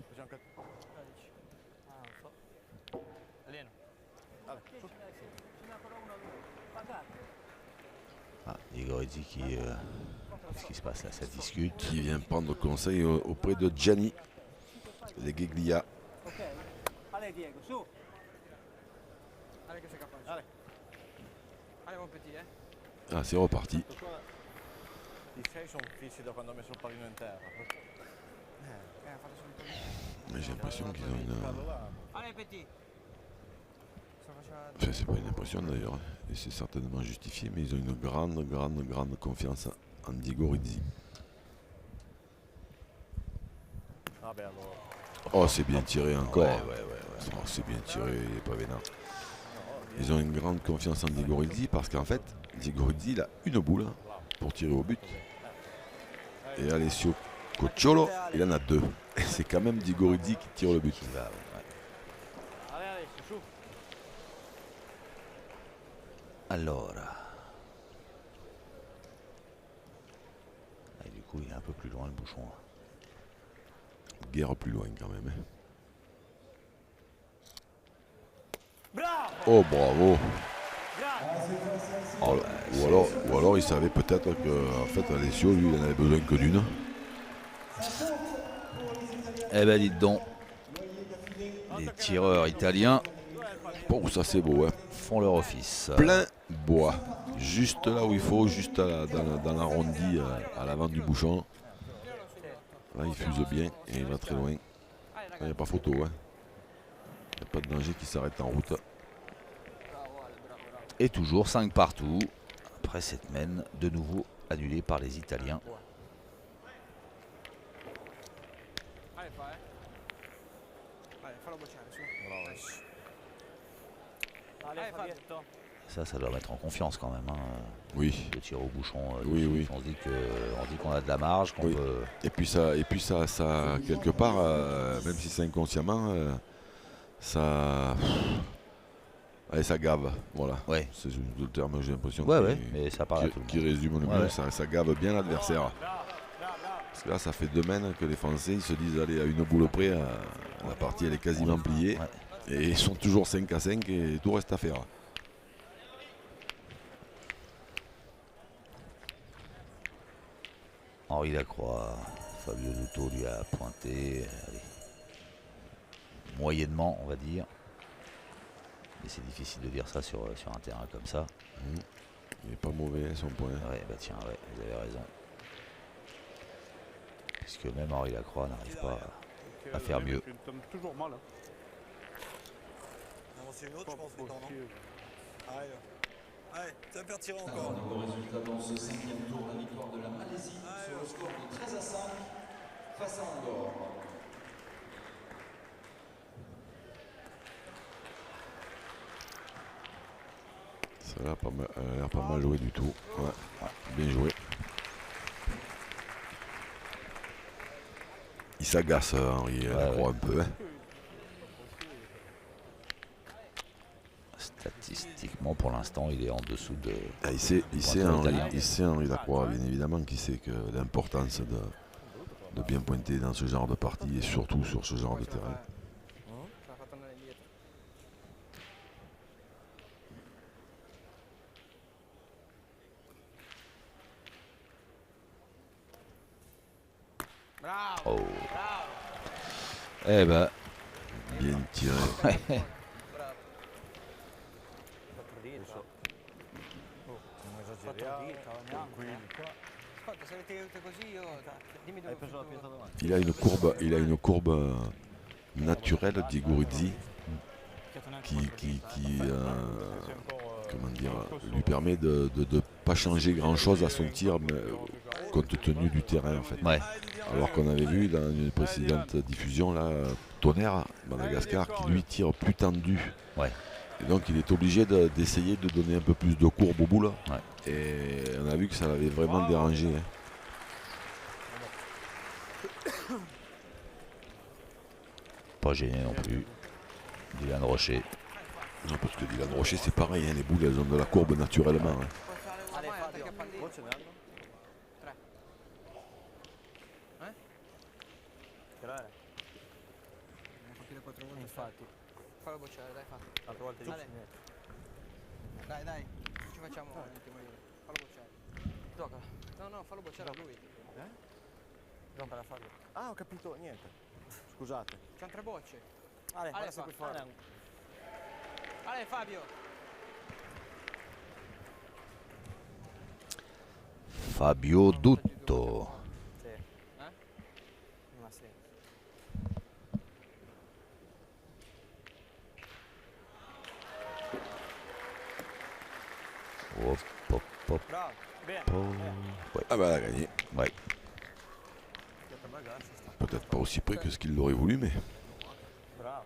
Facciamo anche... Alieno. Vabbè, su. Ah, Diego Rizzi qui... qu'est-ce qui se passe là? Ça discute. Qui vient prendre conseil auprès de Gianni Legeglia. Ok. Allez Diego, su. Allez che sei capace. Allez. Allez mon petit, Ah, c'est reparti. I 6 sono fissi da quando ho messo il pallino in terra. Fate subito lì. Mais j'ai l'impression qu'ils ont une... Fallo là. Allez petit. Sto facendo... Enfin, c'est pas une impression d'ailleurs, hein, et c'est certainement justifié, mais ils ont une grande confiance en Diego Rizzi. Vabbè, allora. Oh, c'est bien tiré encore. Ouais. Oh, c'est bien tiré, il n'est pas vénard. Ils ont une grande confiance en Diego Rizzi parce qu'en fait, Diego Rizzi il a une boule pour tirer au but. Et Alessio Cocciolo, il en a 2. Et c'est quand même Diego Rizzi qui tire le but. Qui va, ouais. Allez, allez, su. Allora. Et du coup, il est un peu plus loin le bouchon. Guerre plus loin quand même. Hein. Bravo! Oh, bravo. Grande! Ou alors il savait peut-être que en fait, Alessio, lui, il en avait besoin que d'une. Eh ben dites donc, les tireurs italiens Oh, ça c'est beau. Hein. font leur office. Plein bois. Juste là où il faut, juste dans l'arrondi à l'avant du bouchon. Là, il fuse bien et il va très loin. Il n'y a pas photo. Hein. Il n'y a pas de danger qui s'arrête en route. Et toujours 5 partout. Après cette mène de nouveau annulée par les Italiens. Allez fa, Allez, fallo bocciare, su. Bravo. Dai. Allez, Fabio. Fabietto. Ça doit mettre en confiance quand même. Hein, Oui. de tirer au bouchon. Oui, oui. On se dit qu'on a de la marge, qu'on Oui. peut. Et puis ça quelque part, même si c'est inconsciemment, ça. Allez, ça gave, voilà. Ouais. C'est le terme que j'ai l'impression Ouais, mais ça parle à tout le qui monde. résume le Ouais, mieux, ouais. ça gave bien l'adversaire. Parce que là, ça fait 2 semaines que les Français ils se disent, allez, à une boule près, la partie elle est quasiment pliée. Ouais. Et ils sont toujours 5-5 et tout reste à faire. Henri Lacroix, Fabio Dutto lui a pointé. Allez. Moyennement, on va dire. Mais c'est difficile de dire ça sur un terrain comme ça. Il n'est pas mauvais son point. Ouais, bah tiens, ouais, vous avez raison. Puisque même Henri Lacroix n'arrive pas à faire mieux. Tu me tombes toujours mal. Hein. Non, c'est une autre, je pense, Pas maintenant, non possible. Allez, allez, ça va faire tirer Alors, encore. au niveau résultat dans ce 5e tour, la victoire de la Malaisie sur le score de 13-5 face à Andorre. Ça a l'air pas mal joué du tout. Ouais, bien joué. Il s'agace, Henri Lacroix, un peu. Hein. Statistiquement, pour l'instant, il est en dessous de. Ah, il sait italien. Henri Lacroix, bien évidemment, qui sait que l'importance de bien pointer dans ce genre de partie et surtout sur ce genre de terrain. Ce l'ha fatto andare indietro. Bravo! Oh. Bravo! Eh ben, Bien tiré. Bravo. Ascolta, se avete aiuto così io. Dimmi dove Il a une courbe naturelle, Diego Rizzi, qui comment dire, lui permet de ne pas changer grand chose à son tir, mais, compte tenu du terrain en fait. ouais. Alors qu'on avait vu dans une précédente diffusion là, Tonnerre, Madagascar, qui lui tire plus tendu. Ouais. Et donc il est obligé d'essayer de donner un peu plus de courbe au bout là. Ouais. Et on a vu que ça l'avait vraiment dérangé. Hein. Pas gêné non plus. Dylan Rocher. Non, parce que Dylan Rocher c'est pareil, hein, les boules elles ont de la courbe naturellement. Hein. puoi fare una mai attacca a pallino. Tre. Tirare. Ne fa più di 4 volte. Infatti, Fallo bocciare, dai, fa. altre volte Ale. dici niente. Dai, dai. Ci facciamo un attimo io. Fallo bocciare. Gioca. No, fallo bocciare a lui. Gioca la fallo. Ah, ho capito, niente. Scusate. C'hanno 3 bocce. Ale, Ale, adesso fa. qui fuori. Ale, Fabio. Fabio Dutto. Sì. Eh? Ma sì. Hop, hop, hop, Bravo. Bene. hop. Ah bah elle a gagné. Ouais. Questa bagaglia sta. Peut-être pas aussi près que ce qu'il l'aurait voulu, mais Bravo.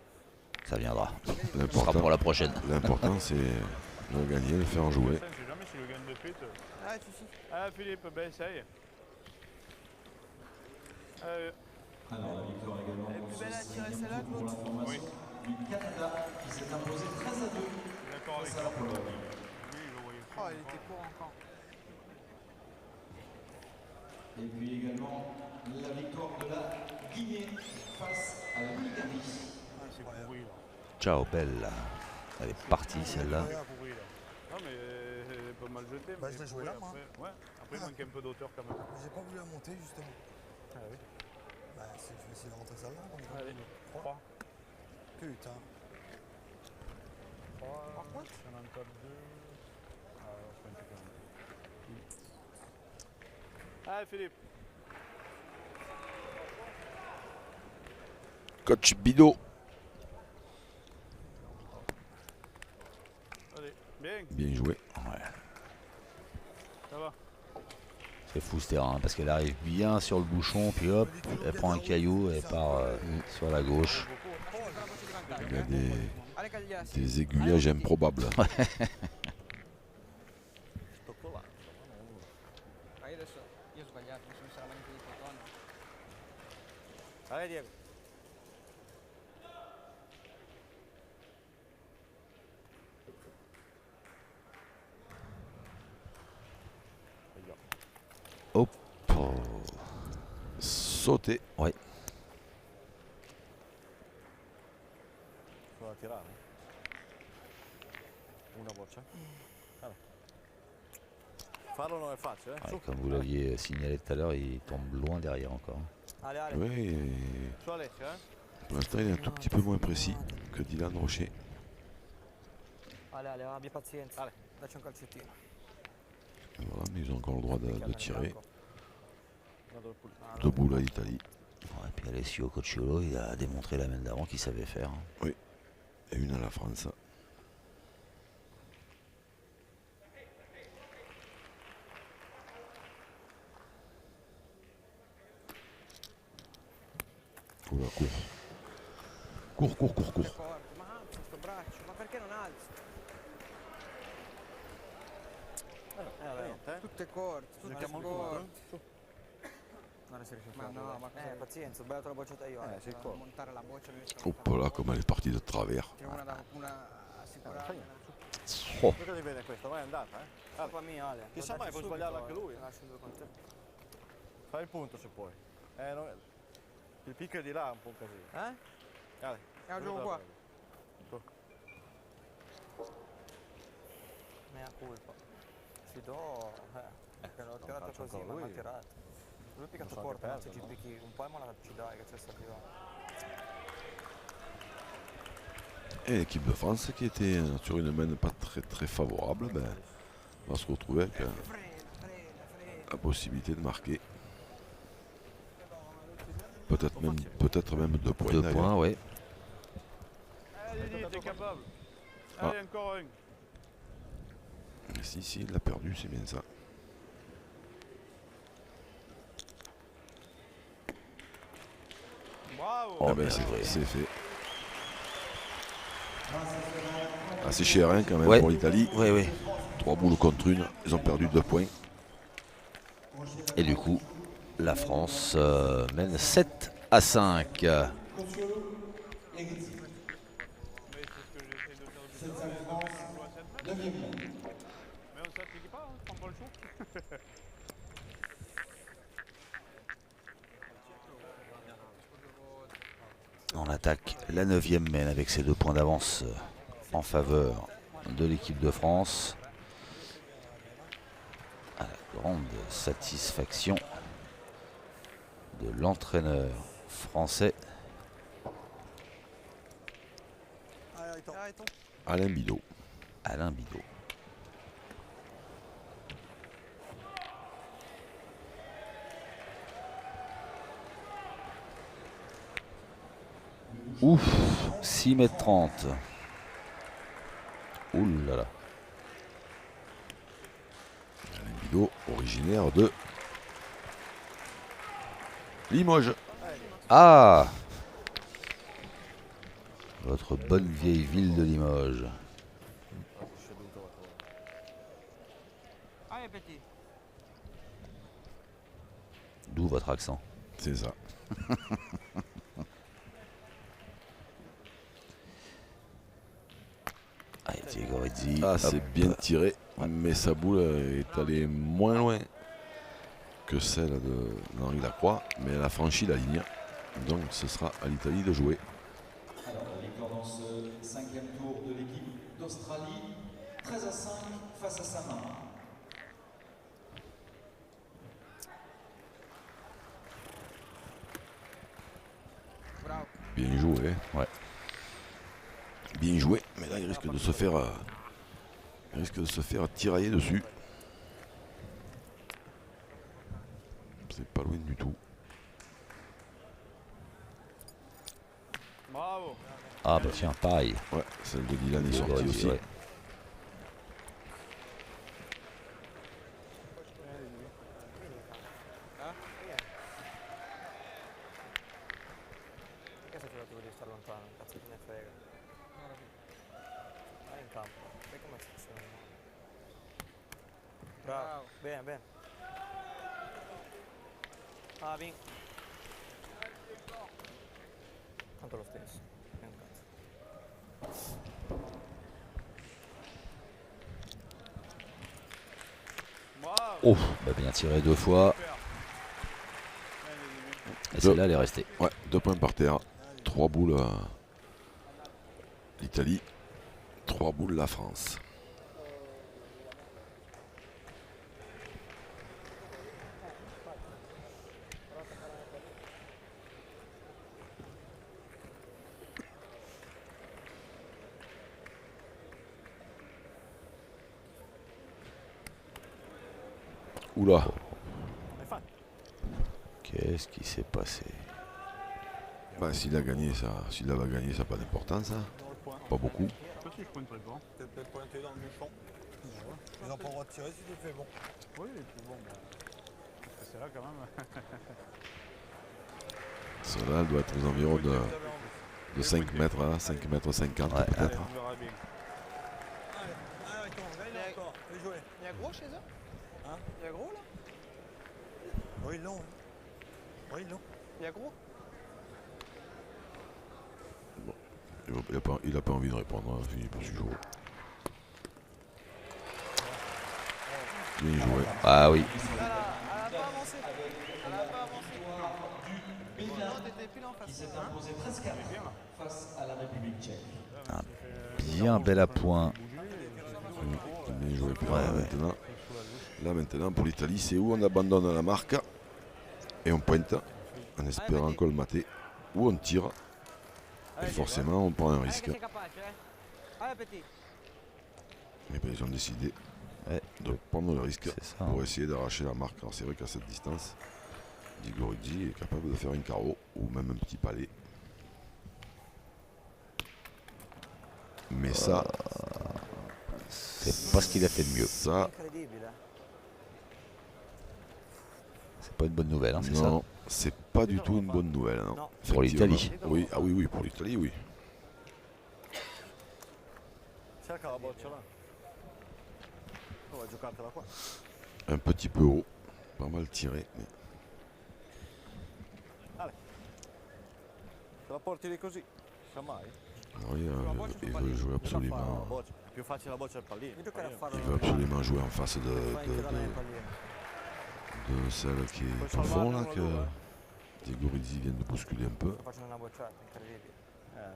Ça viendra. Ce sera l'important, pour la prochaine. l'important c'est de gagner, de faire jouer. Putain, je sais jamais si je gagne de suite. Ah, si. Ah, Philippe, ben essaye. Alors, la victoire également Elle est dans plus ce belle à tirer 5e celle-là tour que pour l'autre. l'information du Canada qui s'est imposé 13-2 D'accord avec face à toi. la Pologne. Oui, je le voyais. Oh, il était court encore. Et puis également la victoire de la Guinée face à la Bulgarie. Ah, c'est pourri là. Ciao, belle. Elle est partie celle-là. C'est pourri là. Non, mais c'est pas mal jeté. Bah, mais je l'ai joué pourri là, moi. après. Ouais, après il manque un peu d'auteur quand même. J'ai pas voulu la monter, justement. Ah oui. Bah, je vais essayer de rentrer celle-là. Allez, 3. Putain. 3. Si on en tape 2. Ah, on se fait un peu quand même. Allez, Philippe. Coach Bido. Allez, bien, Bien joué. Ouais. ça va. C'est fou ce terrain, parce qu'elle arrive bien sur le bouchon, puis hop, elle prend un caillou et part sur la gauche. Il y a Ale Cagliassi. des aiguillages improbables. adesso io ho sbagliato, mi sono messa la manica di cotone. Dai Diego. Hop. Sauter. Ouais. Sono da tirare. Una boccia. Allora. Farlo non è facile, Ouais, Su. comme vous l'aviez signalé tout à l'heure, il tombe loin derrière encore. Ale, Ale. Oui, Su Alessio, pour l'instant il est un tout petit peu moins précis que Dylan Rocher. Ale, Ale, abbia pazienza. Ale. Dacci un calcettino. Voilà, mais ils ont encore le droit de tirer. Vado al pulito. Debout là, l'Italie. Ouais, puis Alessio Cocciolo, il a démontré la main d'avant qu'il savait faire. Et une à la France. Oula, cours. Cours. Forte, ma alza sto braccio, ma perché non alzi? Niente, Tutte corte, tutte Cerchiamo il corte. Su. Non si riesce a Ma fare. no, ma cosa pazienza, ho sbagliato la bocciata io. Ale. Sei devo qua. montare la boccia per Hop là, comme elle est partie de travers. una assicurata. Oh, Guardate bene questo, ma è andata, Colpa mia, Ale. Chissà L'ho mai, dato può subito, sbagliarla anche lui, Ti lascio due con te. Fai il punto se puoi. Il picco è di là, un po' un casino. Ale, Lo gioco qua. Mea colpa. Ci do. Perché l'ho tirato calcio così, ancora ma lui. l'ha tirato. Lui ha piccato so corto, anche ma se ci perderlo, no? picchi un po' e me la ci dai, che c'è sta arrivando. Et l'équipe de France qui était sur une main pas très favorable, ben, va se retrouver avec la possibilité de marquer. Peut-être même 2 points. 2 d'ailleurs. points, ouais. Allez, Didi, t'es capable. Ah. Allez, encore un. Si, il l'a perdu, c'est bien ça. Bravo. Oh, Ah ben, bien c'est joué. c'est fait. Assez cher hein, quand même Ouais. pour l'Italie. Oui. 3 boules contre une, ils ont perdu 2 points. Et du coup, la France mène 7-5. Mais c'est ce que j'essaie de faire depuis tout à l'heure, on joue à 7 mètres. Mais on s'applique pas, on prend pas le choix. On attaque la 9e mène avec ses 2 points d'avance en faveur de l'équipe de France. À la grande satisfaction de l'entraîneur français. Alain Bidot. Alain Bidot. Ouf, 6,30 m. Ouh là là. Alain Bidot, originaire de Limoges. Ah, votre bonne vieille ville de Limoges. Allez, petit. D'où votre accent. C'est ça. Allez, Diego Rizzi. Ah, Hop. c'est bien tiré, mais sa boule est allée moins loin que celle d'Henri Lacroix, mais elle a franchi la ligne. Donc ce sera à l'Italie de jouer. Alors, la victoire dans ce 5e tour de l'équipe d'Australie, 13-5 face à Saint-Marin. Bravo. Bien joué. Hein. Ouais. Bien joué, mais là il risque de se faire, tirailler dessus. C'est pas loin du tout. Bravo. Ah bah tiens, pareil. Ouais, celle de Dylan est Diego sortie Rizzi, aussi. ouais. Perché sei tirato di stare lontano? Cazzo te ne frega. Vai in campo. Sai come funziona? Bravo. Bene, bene. Ah, bien. Tanto lo stesso. Che un cazzo. Oh, bah bien tiré 2 fois. Et celle-là, elle est restée. Ouais, 2 points par terre. 3 boules l'Italie. 3 boules la France. Oula. Qu'est-ce qui s'est passé? Bah, s'il a gagné, s'il va gagner, ça n'a pas d'importance. Hein. Pas beaucoup. Toi aussi, je pointerai pas. Peut-être pointer dans le bouchon. Ils n'ont pas le droit de tirer si tu le fais bon. Oui, et puis bon, bah, c'est là quand même. Celle-là, elle doit être aux environs de 5 mètres, hein, 5 mètres 50 Ouais, peut-être. On verra bien. Allez, attends, là il est encore. Fais jouer. Il y a gros chez eux? Hein? Il y a gros là? Oui, ils l'ont. Oui, ils l'ont. Il y a gros? Il a pas envie de répondre, hein, fini pour ce jour. Bien joué. Ah oui. Elle a pas avancé. Elle a pas avancé. Non, t'étais pile en face. Qui s'est imposé presque face à la République tchèque. Bien bel appoint. Bien joué. Puis Ouais, là, ouais. maintenant, pour l'Italie, c'est où on abandonne la marque et on pointe en espérant colmater, ou on tire. Et forcément, on prend un risque. Mais ben, ils ont décidé Ouais. de prendre le risque C'est ça. pour essayer d'arracher la marque. Alors c'est vrai qu'à cette distance, Digoridzi est capable de faire un carreau ou même un petit palais. Mais ça, C'est pas ce qu'il a fait de mieux. ça, Incredibile. C'est pas une bonne nouvelle, hein, c'est ça? non, c'est pas du tout une bonne nouvelle. Non. Non. Pour l'Italie. Oui, ah oui, oui, pour l'Italie, oui. Cerca la boccia là. Oh, va giocartela qua. Un petit peu haut, pas mal tiré. Mais Te la porti lì così. Sa mai? oui, il veut jouer La absolument. boccia. È più facile la boccia del pallino. Io giocare a farlo. Il veut absolument jouer en face Fa inchiodare nel pallino. de celle qui est au fond là, que Digoridzi vient de bousculer un peu. Sto facendo una bocciata, incredibile.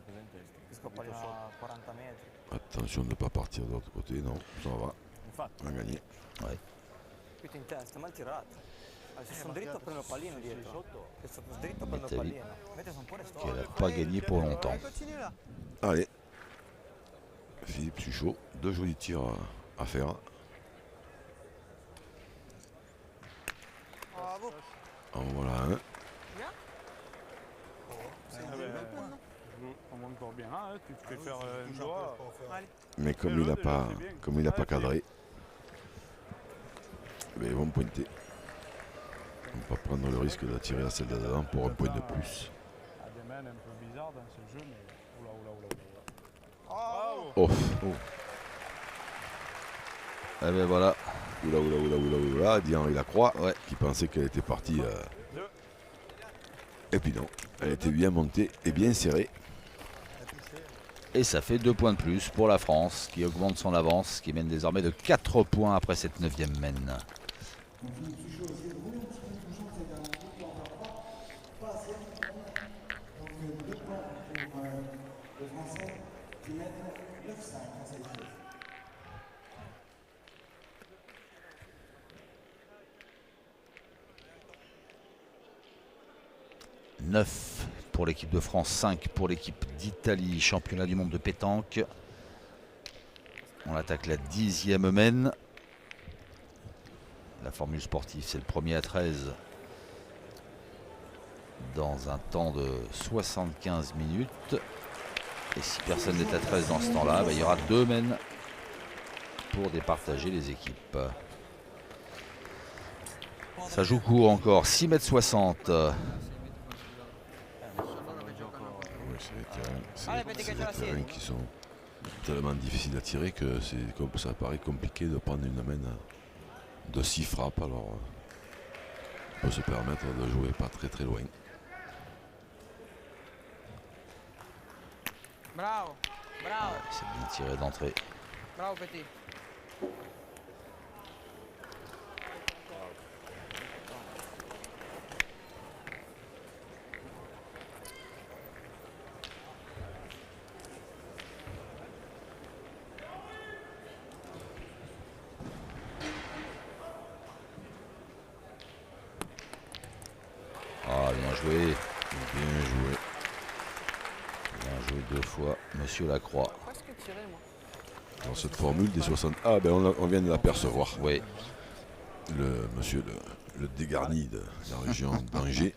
presente? Questo pallino a 40 metri. Attention de ne pas partir de l'autre côté, non, ça va, Infatti. on a gagné. Più in testa, mal tirato. Se sono dritto prendo il pallino dietro. Se sono dritto prendo il Mettez-li. pallino. Invece sono pure Qu'elle n'a storto. pas gagné pour longtemps. Continue là. Allez, Philippe Suchot, 2 jolis tirs à faire. Bravo. En voilà un. On va encore bien là, hein, tu te fais faire un doigt. Mais comme il n'a pas cadré, ben, ils vont pointer. On va pas prendre le risque d'attirer la celle de dedans pour un point de plus. Ah, des mains un peu bizarres dans ce jeu, mais oula, oula, oula, oula. Oh, Eh ben voilà. oula, dit Henri Lacroix, qui pensait qu'elle était partie. Et puis non, elle était bien montée et bien serrée. Et ça fait 2 points de plus pour la France qui augmente son avance, qui mène désormais de 4 points après cette 9e mène. « 9 pour l'équipe de France, 5 pour l'équipe d'Italie, championnat du monde de pétanque. On attaque la 10e mène. La formule sportive, c'est le premier à 13 dans un temps de 75 minutes. Et si personne n'est à 13 dans ce temps-là, il y aura 2 mènes pour départager les équipes. Ça joue court encore, 6,60 m. C'est des terrains qui sont tellement difficiles à tirer que ça paraît compliqué de prendre une main de 6 frappes. Alors peut se permettre de jouer pas très très loin. Bravo, bravo, C'est bien tiré d'entrée. bravo Petit. Ah, bien joué. Bien joué. Bien joué 2 fois, Monsieur Lacroix. Presque tiré, moi. Dans cette formule des 60. Ah ben on vient de l'apercevoir. Oui, Le monsieur le dégarni de la région d'Angers.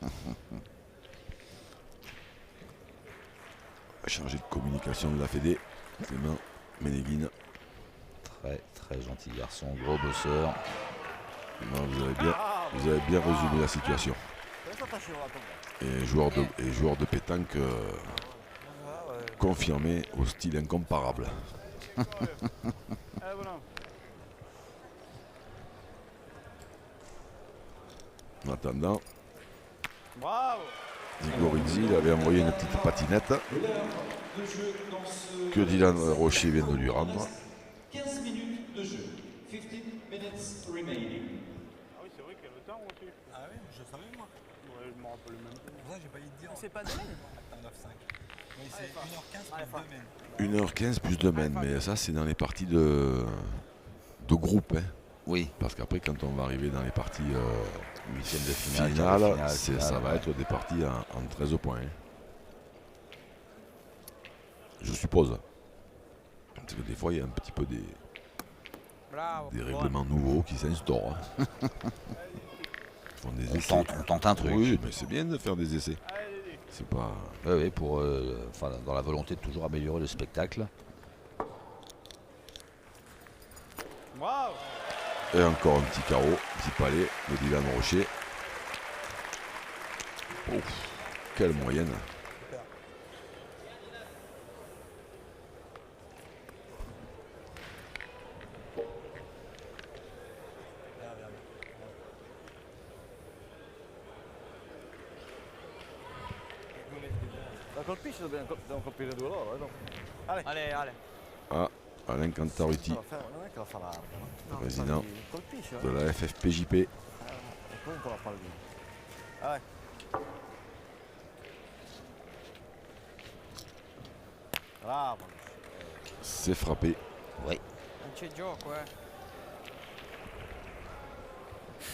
Chargé de communication de la Fédé, Clément Ménéguine. très gentil garçon, gros bosseur. Non, vous avez bien résumé la situation. Questo sta scivolato un po'. Et joueur de pétanque confirmé au style incomparable. Voilà. En attendant, Bravo. Zigorizzi, il avait envoyé une petite patinette De jeu dans ce que Dylan Rocher vient de lui rendre. 15 minutes de jeu. 15 minutes remaining. Ah oui, c'est vrai qu'il y a le temps aussi. Ah oui, je savais moi. Ouais, je me rappelle même plus. Pour ça, j'ai pas eu de dire. C'est pas de même. Attends, 9-5. Oui, c'est 1h15 plus 2 mènes. 1h15 plus 2 mènes, mais ça c'est dans les parties de groupe. Hein. Oui, Parce qu'après quand on va arriver dans les parties huitième de finale, finales, ça finale, va ouais. être des parties en 13 points. Hein. Je suppose. Parce que des fois il y a un petit peu des Bravo. règlements nouveaux qui s'instaurent. Hein. Ils font des essais. On tente un truc. Oui, mais c'est bien de faire des essais. Allez, C'est pas. Oui, pour, dans la volonté de toujours améliorer le spectacle. bravo. Et encore un petit carreau, petit palais de Dylan Rocher. Ouf, quelle moyenne. Da colpisci dobbiamo colpire due loro, dopo. Ale. Ah, Alain Cantaruti, Non è che la fa larga, no? président Infatti, colpisce, de la FFPJP. e poi con la pallina. Vai. Bravo. C'est frappé. Oui, Non c'è gioco,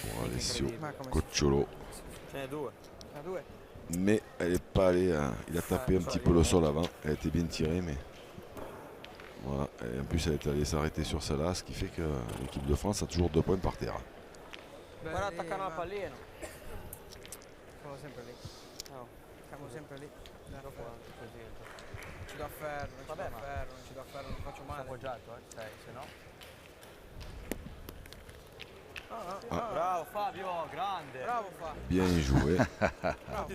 Pour Alessio Ma come si Cocciolo. Ce n'è due. fa? 2. Mais elle est pas allée. Il a tapé un petit peu le sol avant. Elle était bien tirée, mais. Voilà. Et en plus, elle est allée s'arrêter sur celle-là, ce qui fait que l'équipe de France a toujours 2 points par terre. Guarda attaccano la pallina. Siamo sempre lì. No. Siamo sempre lì. Dopo così. Ci do a ferro, non ci do Vabbè, a ma- ferro, non ci do a ferro, non faccio Sta male. appoggiato, se no. Ah. Bravo Fabio, grande. Bravo Fa. Bien joué.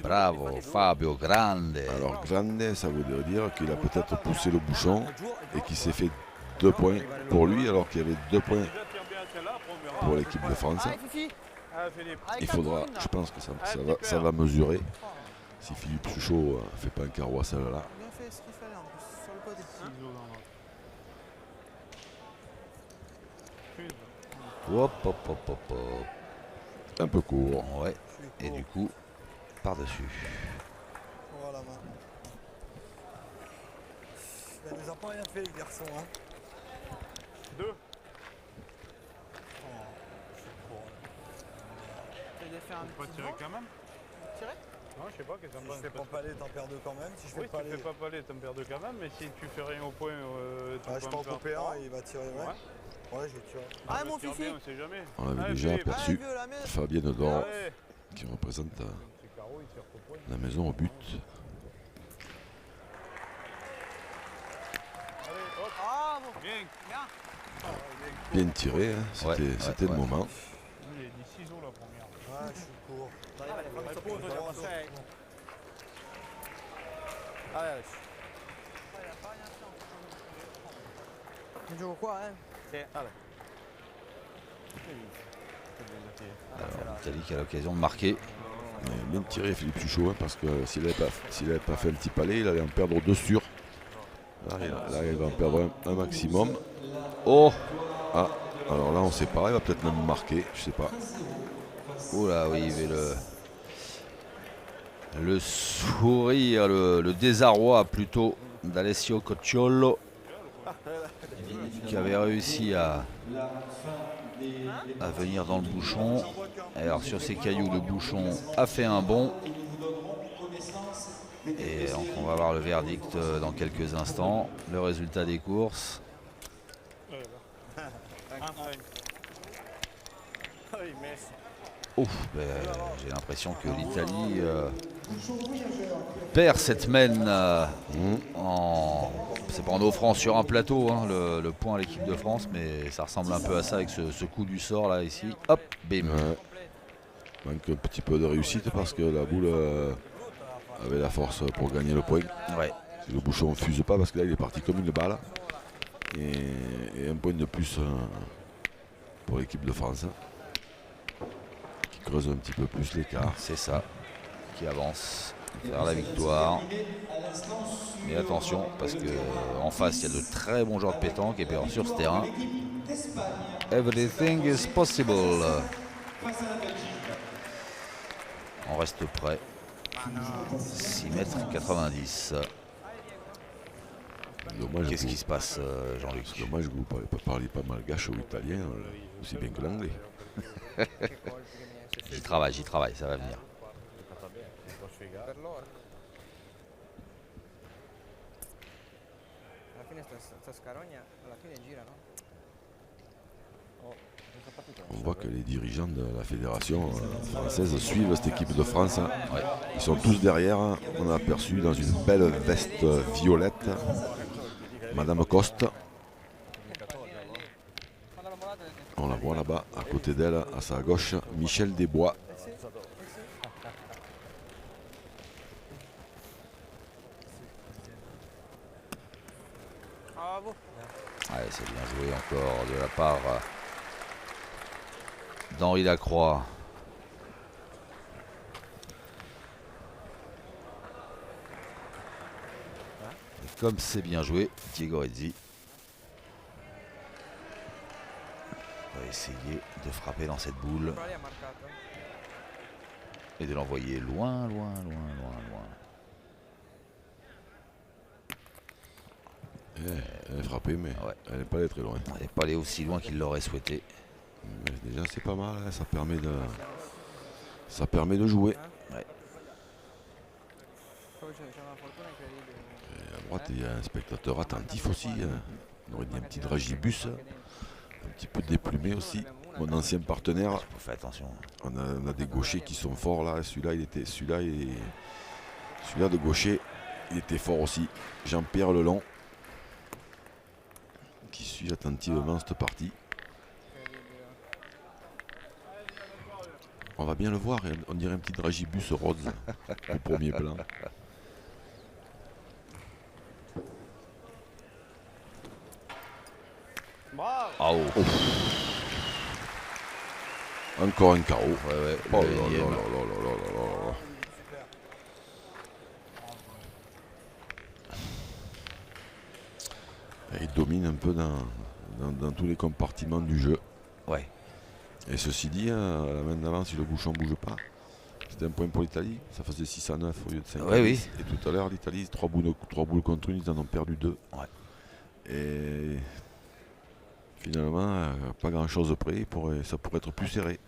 bravo Fabio, grande. Alors, grande, ça voudrait dire qu'il a peut-être poussé le bouchon et qu'il s'est fait 2 points pour lui, alors qu'il y avait 2 points Déjà, tire bien celle-là, après on verra. pour l'équipe de France. Allez Fifi. Ah, Philippe. Il faudra, je pense que ça va mesurer. Si Philippe Suchot fait pas un carreau à celle-là. Bien fait ce qu'il fallait en plus, sur le côté. Ciseaux dans l'autre. Hop, hop, hop, hop, hop. Un peu court. Ouais, et du coup, par-dessus. Voilà, main. Il nous a pas rien fait, les garçons. Hein. 2. Tu veux faire un Faut pas petit tirer vent? quand même. Tirer? Non, je sais pas qu'est-ce que Si ça je fais pas palais, t'en perds deux quand même. Si je fais Oui, si pas tu fais pas palais, t'en perds 2 quand même, mais si tu fais rien au point, tu je peux peux en en faire couper 3. un et il va tirer. Ouais, ouais je vais tirer. Allez On mon tire Fifi. bien, on sait jamais. On l'avait Allez, déjà Philippe. aperçu. Allez vieux la main. Fabienne Dor Allez. qui représente C'est carreau, il tire au point. la maison au but. Allez, hop. Bravo. Bien. Bien tiré, hein. C'était le moment. Il y a des ciseaux la première. Ouais, je suis court. Allez, Alessio. Il gioco qua, Sì. Ale. Che bello tiro. Alors, l'Italie qui a l'occasion de marquer. Il a bien tiré Philippe Suchot, hein, parce que s'il n'avait pas fait un petit palais, il allait en perdre 2 sûrs. Là, il va en perdre un maximum. Oh, Ah, alors là on sait pas, il va peut-être même marquer, je sais pas. oh là, oui, il y avait le sourire, le désarroi plutôt d'Alessio Cocciollo qui avait réussi à venir dans le bouchon. Alors sur ces cailloux, le bouchon a fait un bond. Et donc on va voir le verdict dans quelques instants. Le résultat des courses. Ouf, j'ai l'impression que l'Italie perd cette mène c'est pas en offrant sur un plateau hein, le point à l'équipe de France, mais ça ressemble un peu à ça avec ce coup du sort là ici. Hop, bim. Ouais. Manque un petit peu de réussite parce que la boule avait la force pour gagner le point. Ouais. Si le bouchon ne fuse pas, parce que là il est parti comme une balle. Et un point de plus pour l'équipe de France. Qui creuse un petit peu plus l'écart. C'est ça, qui avance vers la victoire. Mais attention, parce qu'en face, il y a de très bons joueurs de pétanque. Et puis alors, sur ce terrain, everything is possible. On reste prêt. 6,90 m. Qu'est-ce qui se passe, Jean-Luc? C'est dommage que vous ne parliez pas malgache ou italien, aussi bien que l'anglais. J'y travaille, ça va venir. Per loro. Alla fine sta scarogna, alla fine gira, no? On voit que les dirigeants de la fédération française suivent cette équipe de France. Ouais. Ils sont tous derrière. On a aperçu dans une belle veste violette Madame Coste. On la voit là-bas, à côté d'elle, à sa gauche, Michel Desbois. Ouais, c'est bien joué encore de la part d'Henri Lacroix. Et comme c'est bien joué, Diego Rezzi va essayer de frapper dans cette boule Però lì ha marcato. et de l'envoyer loin, loin, loin, loin, loin. Elle est frappée, mais Ouais. elle n'est pas allée très loin. Elle n'est pas allée aussi loin qu'il l'aurait souhaité. Mais déjà, c'est pas mal, hein, ça permet de jouer. Poi c'è una fortuna incredibile. Et à droite, il y a un spectateur attentif aussi. On aurait dit un petit dragibus, un petit peu déplumé aussi. Mon ancien partenaire, Faut faire attention. on a des gauchers qui sont forts là. Celui-là de gaucher, il était fort aussi. Jean-Pierre Lelon, qui suit attentivement cette partie. On va bien le voir, on dirait un petit dragibus rose au premier plan. Ah oh. Encore un carreau. Ouais, Oh le là là énième. là là là là là là. Et il domine un peu dans tous les compartiments du jeu. Ouais. Et ceci dit, à la main d'avant, si le bouchon ne bouge pas, c'était un point pour l'Italie. Ça faisait 6 à 9 au lieu de 5 à 10. Ouais, oui. Et tout à l'heure, l'Italie, 3 boules contre une, ils en ont perdu 2. Ouais. Et finalement, pas grand chose près, ça pourrait être plus serré.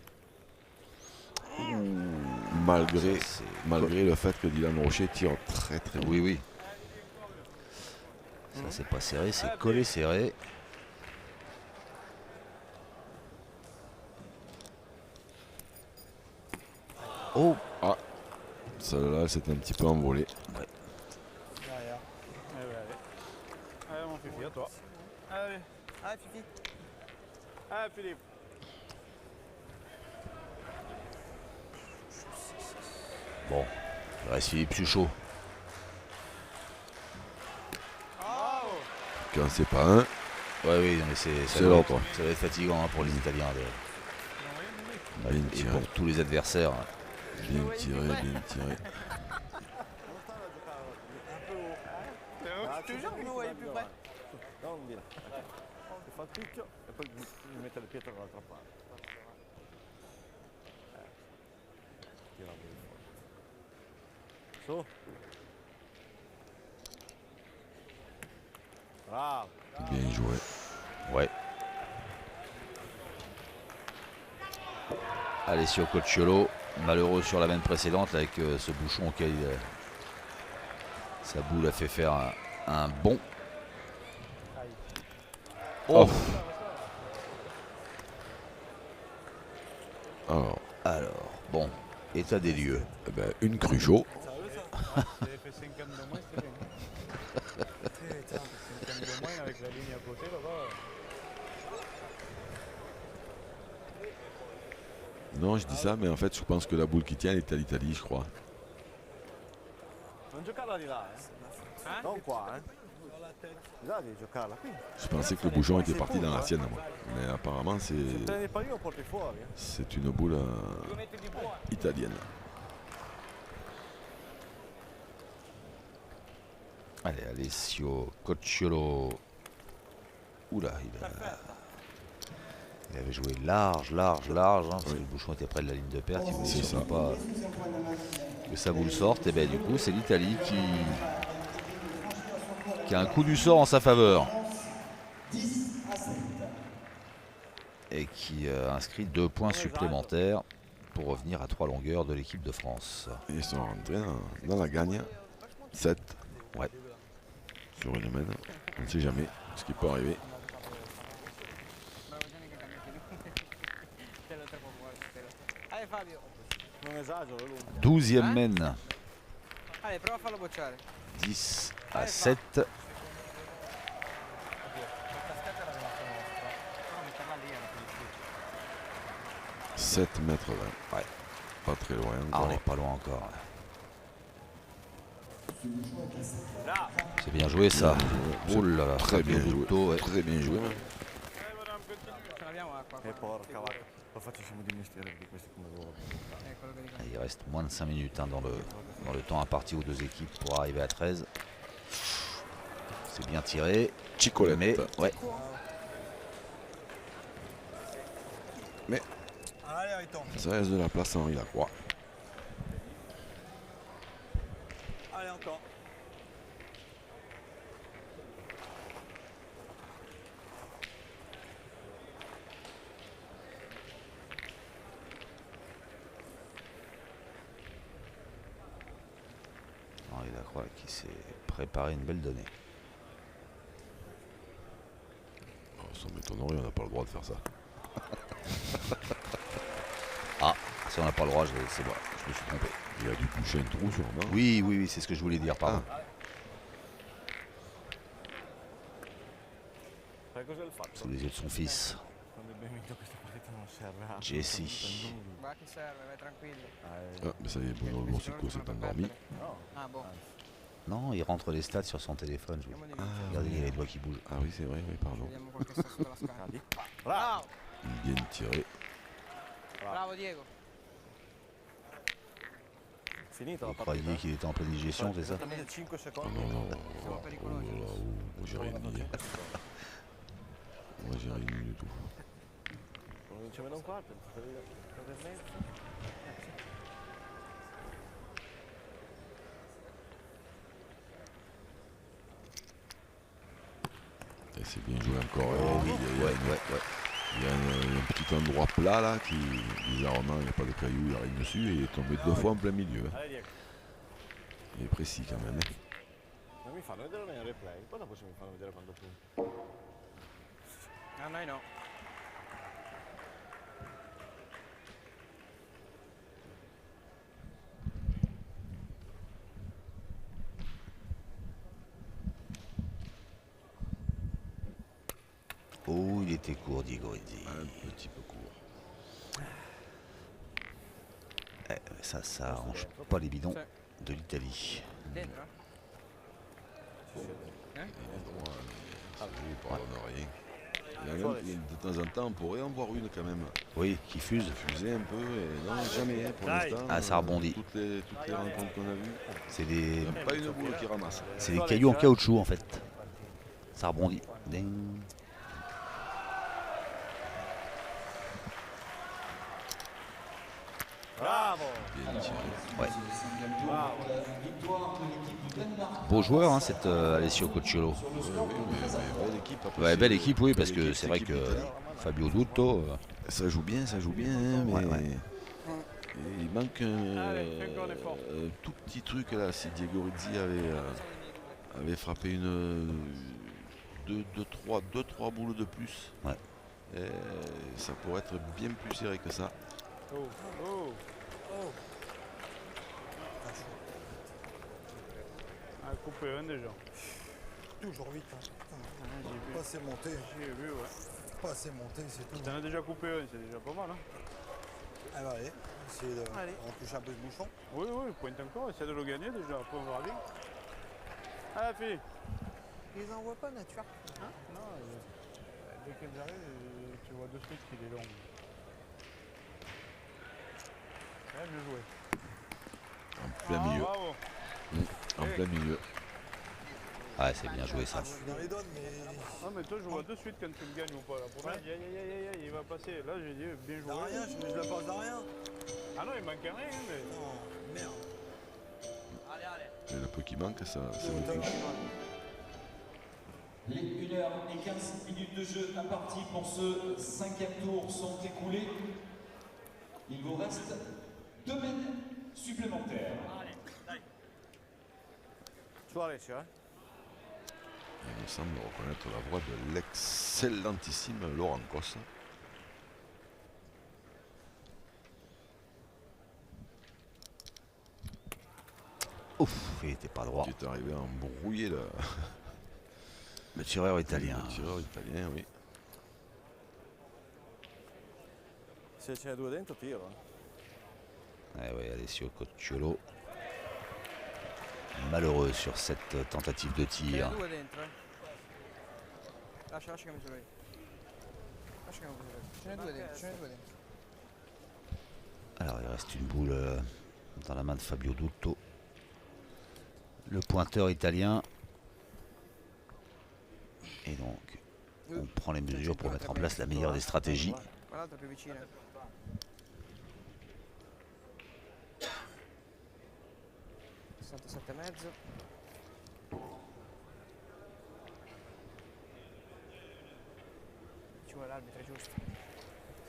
Malgré le fait que Dylan Rocher tire très très loin. Oui, oui. Ça, c'est pas serré, c'est collé serré. Oh, Celle-là, c'est un petit peu envolé. Derrière. Allez. Allez, mon Fifi, à toi. Allez. Allez, Fifi. Allez, Philippe. bon. Il reste Philippe Suchot. Quand c'est pas un, Ouais, oui, mais ça C'est doit l'autre. être- ça va être fatigant hein, pour les Italiens. Bien Et tiré, pour tous les adversaires. bien tiré, bien tiré. Ah, Je te jure que je me voyais plus près. Non, via. Si fa il picchio e poi mi mette le pietre dall'altra parte. Tira fuori. Su. Bravo. Bien joué. Ouais. Alessio Cocciolo, malheureux sur la main précédente avec ce bouchon auquel sa boule a fait faire un bond. Oh. Alors, bon, état des lieux. Eh ben, une Cruchot. J'avais fait 5 ans de moins, c'était bien. 5 ans de moins avec la ligne à côté là-bas. Non, je dis ça, mais en fait, je pense que la boule qui tient, elle est à l'Italie, je crois. Non giocarla di là, Non qua, Di là devi giocarla qui. Je pensais que le bouchon était parti dans la sienne, moi. Mais apparemment, Se prendi il pallino porti fuori. c'est une boule italienne. Allez, Alessio Cocciolo. Oula, il avait joué large, parce que le bouchon était près de la ligne de perte. Il voulait C'est surtout ça. pas que sa boule sorte. Et bien du coup, c'est l'Italie qui a un coup du sort en sa faveur. Et qui inscrit 2 points supplémentaires pour revenir à 3 longueurs de l'équipe de France. Et ils sont rentrés dans la gagne. 7. Ouais. Sur une main. On ne sait jamais ce qui peut arriver. Allez Fabio. Non esagero, è lungo. 12e men, Allez, prova a farlo bocciare. 10 à 7. 7 mètres 20. Ouais. Pas très loin Ah, on encore. n'est pas loin encore. C'est bien joué ça. Oh là là, Très bien Fabio joué. Butto, ouais. Très bien joué. Même. Ce l'abbiamo qua. E porca vacca. Lo facessimo di mestiere di questi come loro. Quello che dico. Il reste moins de 5 minutes dans le temps imparti aux deux équipes pour arriver à 13. C'est bien tiré. Chicolette. Mais ouais, Allez, Ariton. Ça reste de la place à Henri Lacroix. Allez, encore. Henri Lacroix qui s'est préparé une belle donnée. Oh, ça m'étonnerait, on n'a pas le droit de faire ça. Ah, si on n'a pas le droit, c'est moi, je me suis trompé. Il a dû toucher un trou sûrement. Oui, c'est ce que je voulais dire, pardon. Sai cosa il fatto? Sous les yeux de son fils, Quando abbiamo vinto questa partita non serve a Jesse. Va che serve, vai tranquillo. Ah, mais ça y est, Bruno Le Boursico s'est endormi. No. Ah bon. Non, il rentre les stats sur son téléphone. Vediamo di Regardez, il y a les doigts qui bougent. Ah oui, c'est vrai, oui, pardon. Vediamo quel che sta sotto la scala. Bravo. Bravo, Bien tiré. bravo Diego. Finita la Vous partita. croyez qu'il était en pleine digestion, c'est ça? Esattamente 5 Oh secondi. non, non, Siamo oh, pericolosi. là là, oh, j'ai rien dit. Moi, j'ai rien dit du tout. Non vinceva da un quarto, per il mezzo. Et c'est bien joué encore. Il y a un petit endroit plat là qui, bizarrement, il n'y a pas de cailloux, il n'y a rien dessus et il est tombé 2 fois en plein milieu. Allez Diego. Il est précis quand même. Non mi fanno vedere nel replay, poi dopo mi fanno vedere quando punto. A noi no. Oh, il était court, Diego Renzi. Un petit peu court. Ça arrange pas les bidons de l'Italie. Dentro? Il est droit. Il pardonne rien. De temps en temps, on pourrait en voir une quand même. Oui, qui fuse. Fuser un peu, et non, jamais hein, pour l'instant. Ah, ça rebondit. Toutes les rencontres qu'on a vues, C'est des, il n'y a pas une boule qui ramasse. c'est des cailloux en caoutchouc en fait. Ça rebondit. Ding. Bravo! Bien tiré. Ouais. Victoire de l'équipe du Danemark. Beau joueur, hein, cette Alessio Cocciolo. Mais belle équipe. après, Ouais, c'est- belle équipe, oui, parce belle que équipe, c'est vrai cette que équipe Fabio Dutto. ça joue bien, hein, mais Ouais. et il manque Allez, fais encore un effort. un tout petit truc là. Si Diego Rizzi avait frappé deux, trois boules de plus, Ouais. et ça pourrait être bien plus serré que ça. Oh, oh. Ah, coupé un déjà. Toujours vite. Hein. Putain, pas assez monté. J'ai vu, ouais. Pas assez monté, c'est tout. T'en as déjà coupé un, c'est déjà pas mal. Hein. Alors allez, essayer de toucher un peu ce bouchon. Oui, oui, pointe encore, essaie de le gagner déjà, après on verra bien. Ah, la fille. Ils les envoient pas nature. Non, dès qu'elles arrivent, tu vois de suite qu'il est long. Ouais, bien joué. En plein milieu. Bravo. En plein milieu. Ouais, c'est bien joué ça. Je suis dans les donnes, mais Ah, mais toi, je vois de suite quand tu le gagnes ou pas. Là. Pour là, il va passer. Là, j'ai dit, bien joué. dans rien, je la passe dans rien. Ah non, il manque rien, hein, mais. Non, merde. Et le peu qui manque, ça me touche. Les 1h15 de jeu impartis pour ce 5e tour sont écoulés. Il vous reste 2 mètres supplémentaires. Tu vois, Alessio, hein? Il me semble reconnaître la voix de l'excellentissime Laurent Cosse. Ouf, il était pas droit. Qui est arrivé à embrouiller Le tireur italien. le tireur italien, oui. Se c'è due dentro, tiro. Ouais, Alessio Cocciolo. Malheureux sur cette tentative de Ce ne tir. due dentro, Lascia che mi giro io. Lascia che mi giro io. Ce n'è due dentro, ce n'è due dentro. Alors il reste une boule dans la main de Fabio Dutto. Le pointeur italien. Et donc on prend les mesures pour mettre en place la meilleure des stratégies. Ma l'altra è più vicina. E mezzo. Ci vuole l'arbitro, è giusto.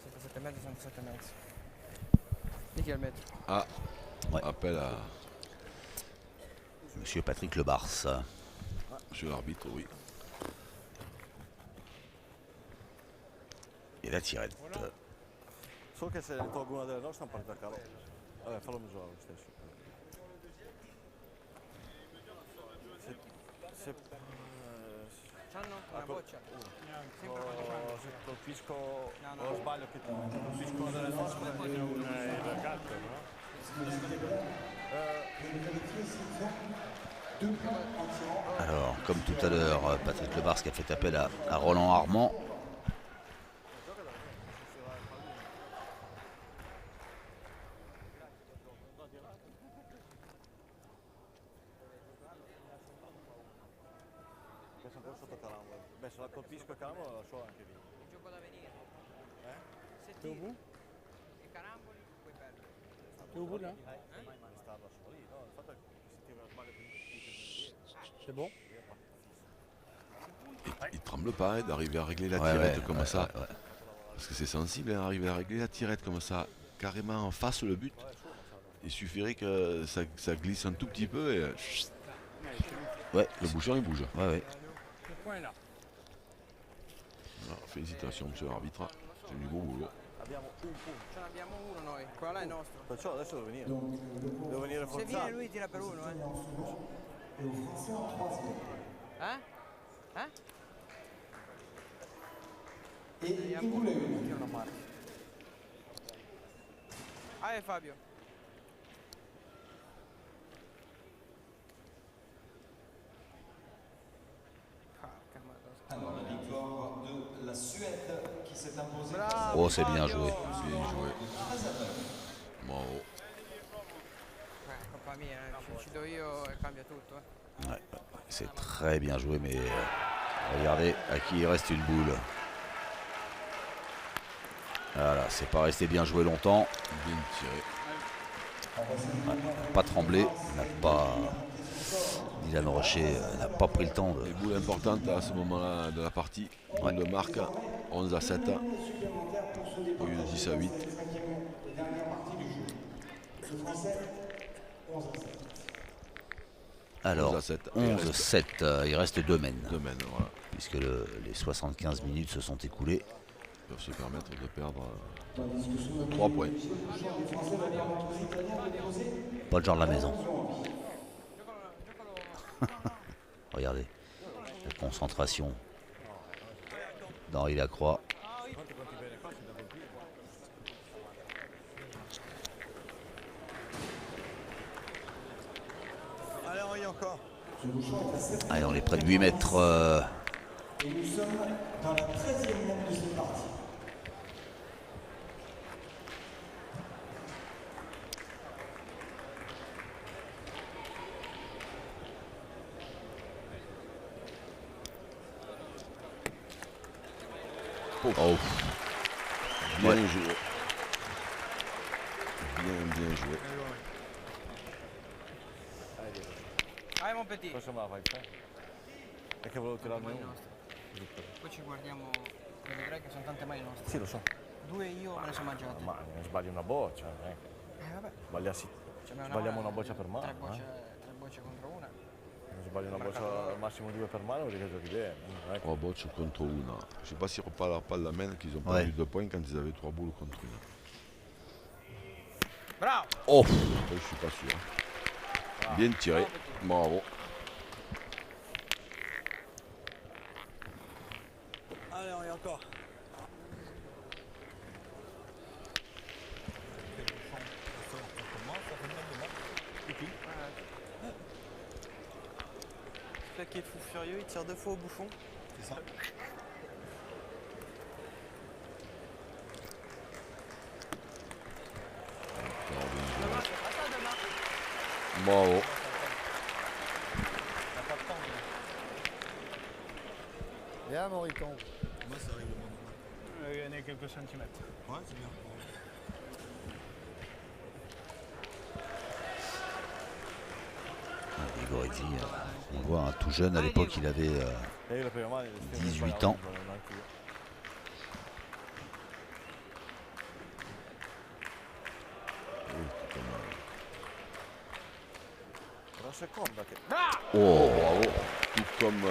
67 e mezzo, 67 e mezzo. Di chi è il metro? Ah, Ouais. appel à Monsieur Patrick Lebars. monsieur l'arbitre, oui. Et la tirette. So che se ne tolgo una delle nostre è una partita caro. Vabbè, fallo misurare lo stesso. Se C'hanno una boccia. Sempre quando se c'hanno. colpisco No. o sbaglio che colpisco una delle nostre Il calcio, no? Alors, comme tout à l'heure, Patrick Lebars qui a fait appel à Roland Armand. che è sempre sotto Calambolo. Beh, se la colpisco a Calambolo la lascio anche lì. Il gioco da venire. Se Tu tiri vu? e caramboli, puoi perdere. Tu vu là? Ma sta da solo lì, no? Il fatto è che se tiro una sbaglio C'est bon? Il tremble pas hein, d'arriver à régler la Ouais, tirette ouais, comme ouais, ça. ouais, ouais. Parce que c'est sensible, hein, arriver à régler la tirette comme ça, carrément en face le but. Il suffirait que ça glisse un tout petit peu et Ouais, le bouchon il bouge. ouais, ouais. Le point là. Alors, félicitations monsieur l'arbitre, c'est du beau boulot. Abbiamo un punto. Ce n'abbiamo uno noi, quello là è nostro. Perciò adesso devo venire. Devo venire Se viene forzato. lui tira per uno, Et il voulait une. Tira una parte. Ah, Fabio. Porca madonna. Alors la victoire de la Suède. s'est imposé. Oh, c'est bien joué. Bien joué. Bravo. Colpa mia, ci uccido io e cambia tutto. Ouais, c'est très bien joué, mais regardez à qui il reste une boule. Voilà, c'est pas resté bien joué longtemps. Bien tiré. Ouais, pas tremblé, n'a pas. Dylan Rocher n'a pas pris le temps de. Les boules importantes à ce moment-là de la partie. On le marque 11 à 7 au lieu de 10 à 8. Alors, 11 à 7. 11-7, il reste 2 mènes, Demain, voilà. puisque les 75 minutes se sont écoulées. Ils peuvent se permettre de perdre 3 points. Pas le genre de la maison. Regardez, la concentration d'Henri Lacroix. Allez, Henri, encore. Allez, on est près de 8 mètres. Et nous sommes dans la 13e manche de cette partie. Oh. Bien Ouais. joué. Bien joué. Vai mon petit. Cosa me la fai fare? È che volevo tirarne Mani uno. nostre. Poi ci guardiamo, vedrai che sono tante mani nostre. Sì, lo so. 2 io me le sono mangiate. Ma ne sbagli una boccia, Vabbè, Sbagliassi. ce n'è Sbagliamo mano, una boccia per mano. 3 bocce contro una. Non sbagli una boccia, al massimo 2 per mano, vuol dire che giochi bene. Non è che- 3 bocce contre una. Je sais pas s'ils reparlent pas de la main qu'ils ont Ouais. perdu 2 points quand ils avaient 3 boules contre une. Bravo! Oh, Après, je suis pas sûr. Bien tiré. Bravo. Allez, Henri, encore. Claqué de fou furieux, il tire 2 fois au bouchon. C'est ça. Bravo. Viens, Moriton. Moi, c'est règlement normal. Il a gagné quelques centimètres. Ouais, c'est bien. Grégory, on voit un tout jeune, à l'époque il avait E io la prima mano 18 ans. La seconda che... Oh, Bravo. Tout comme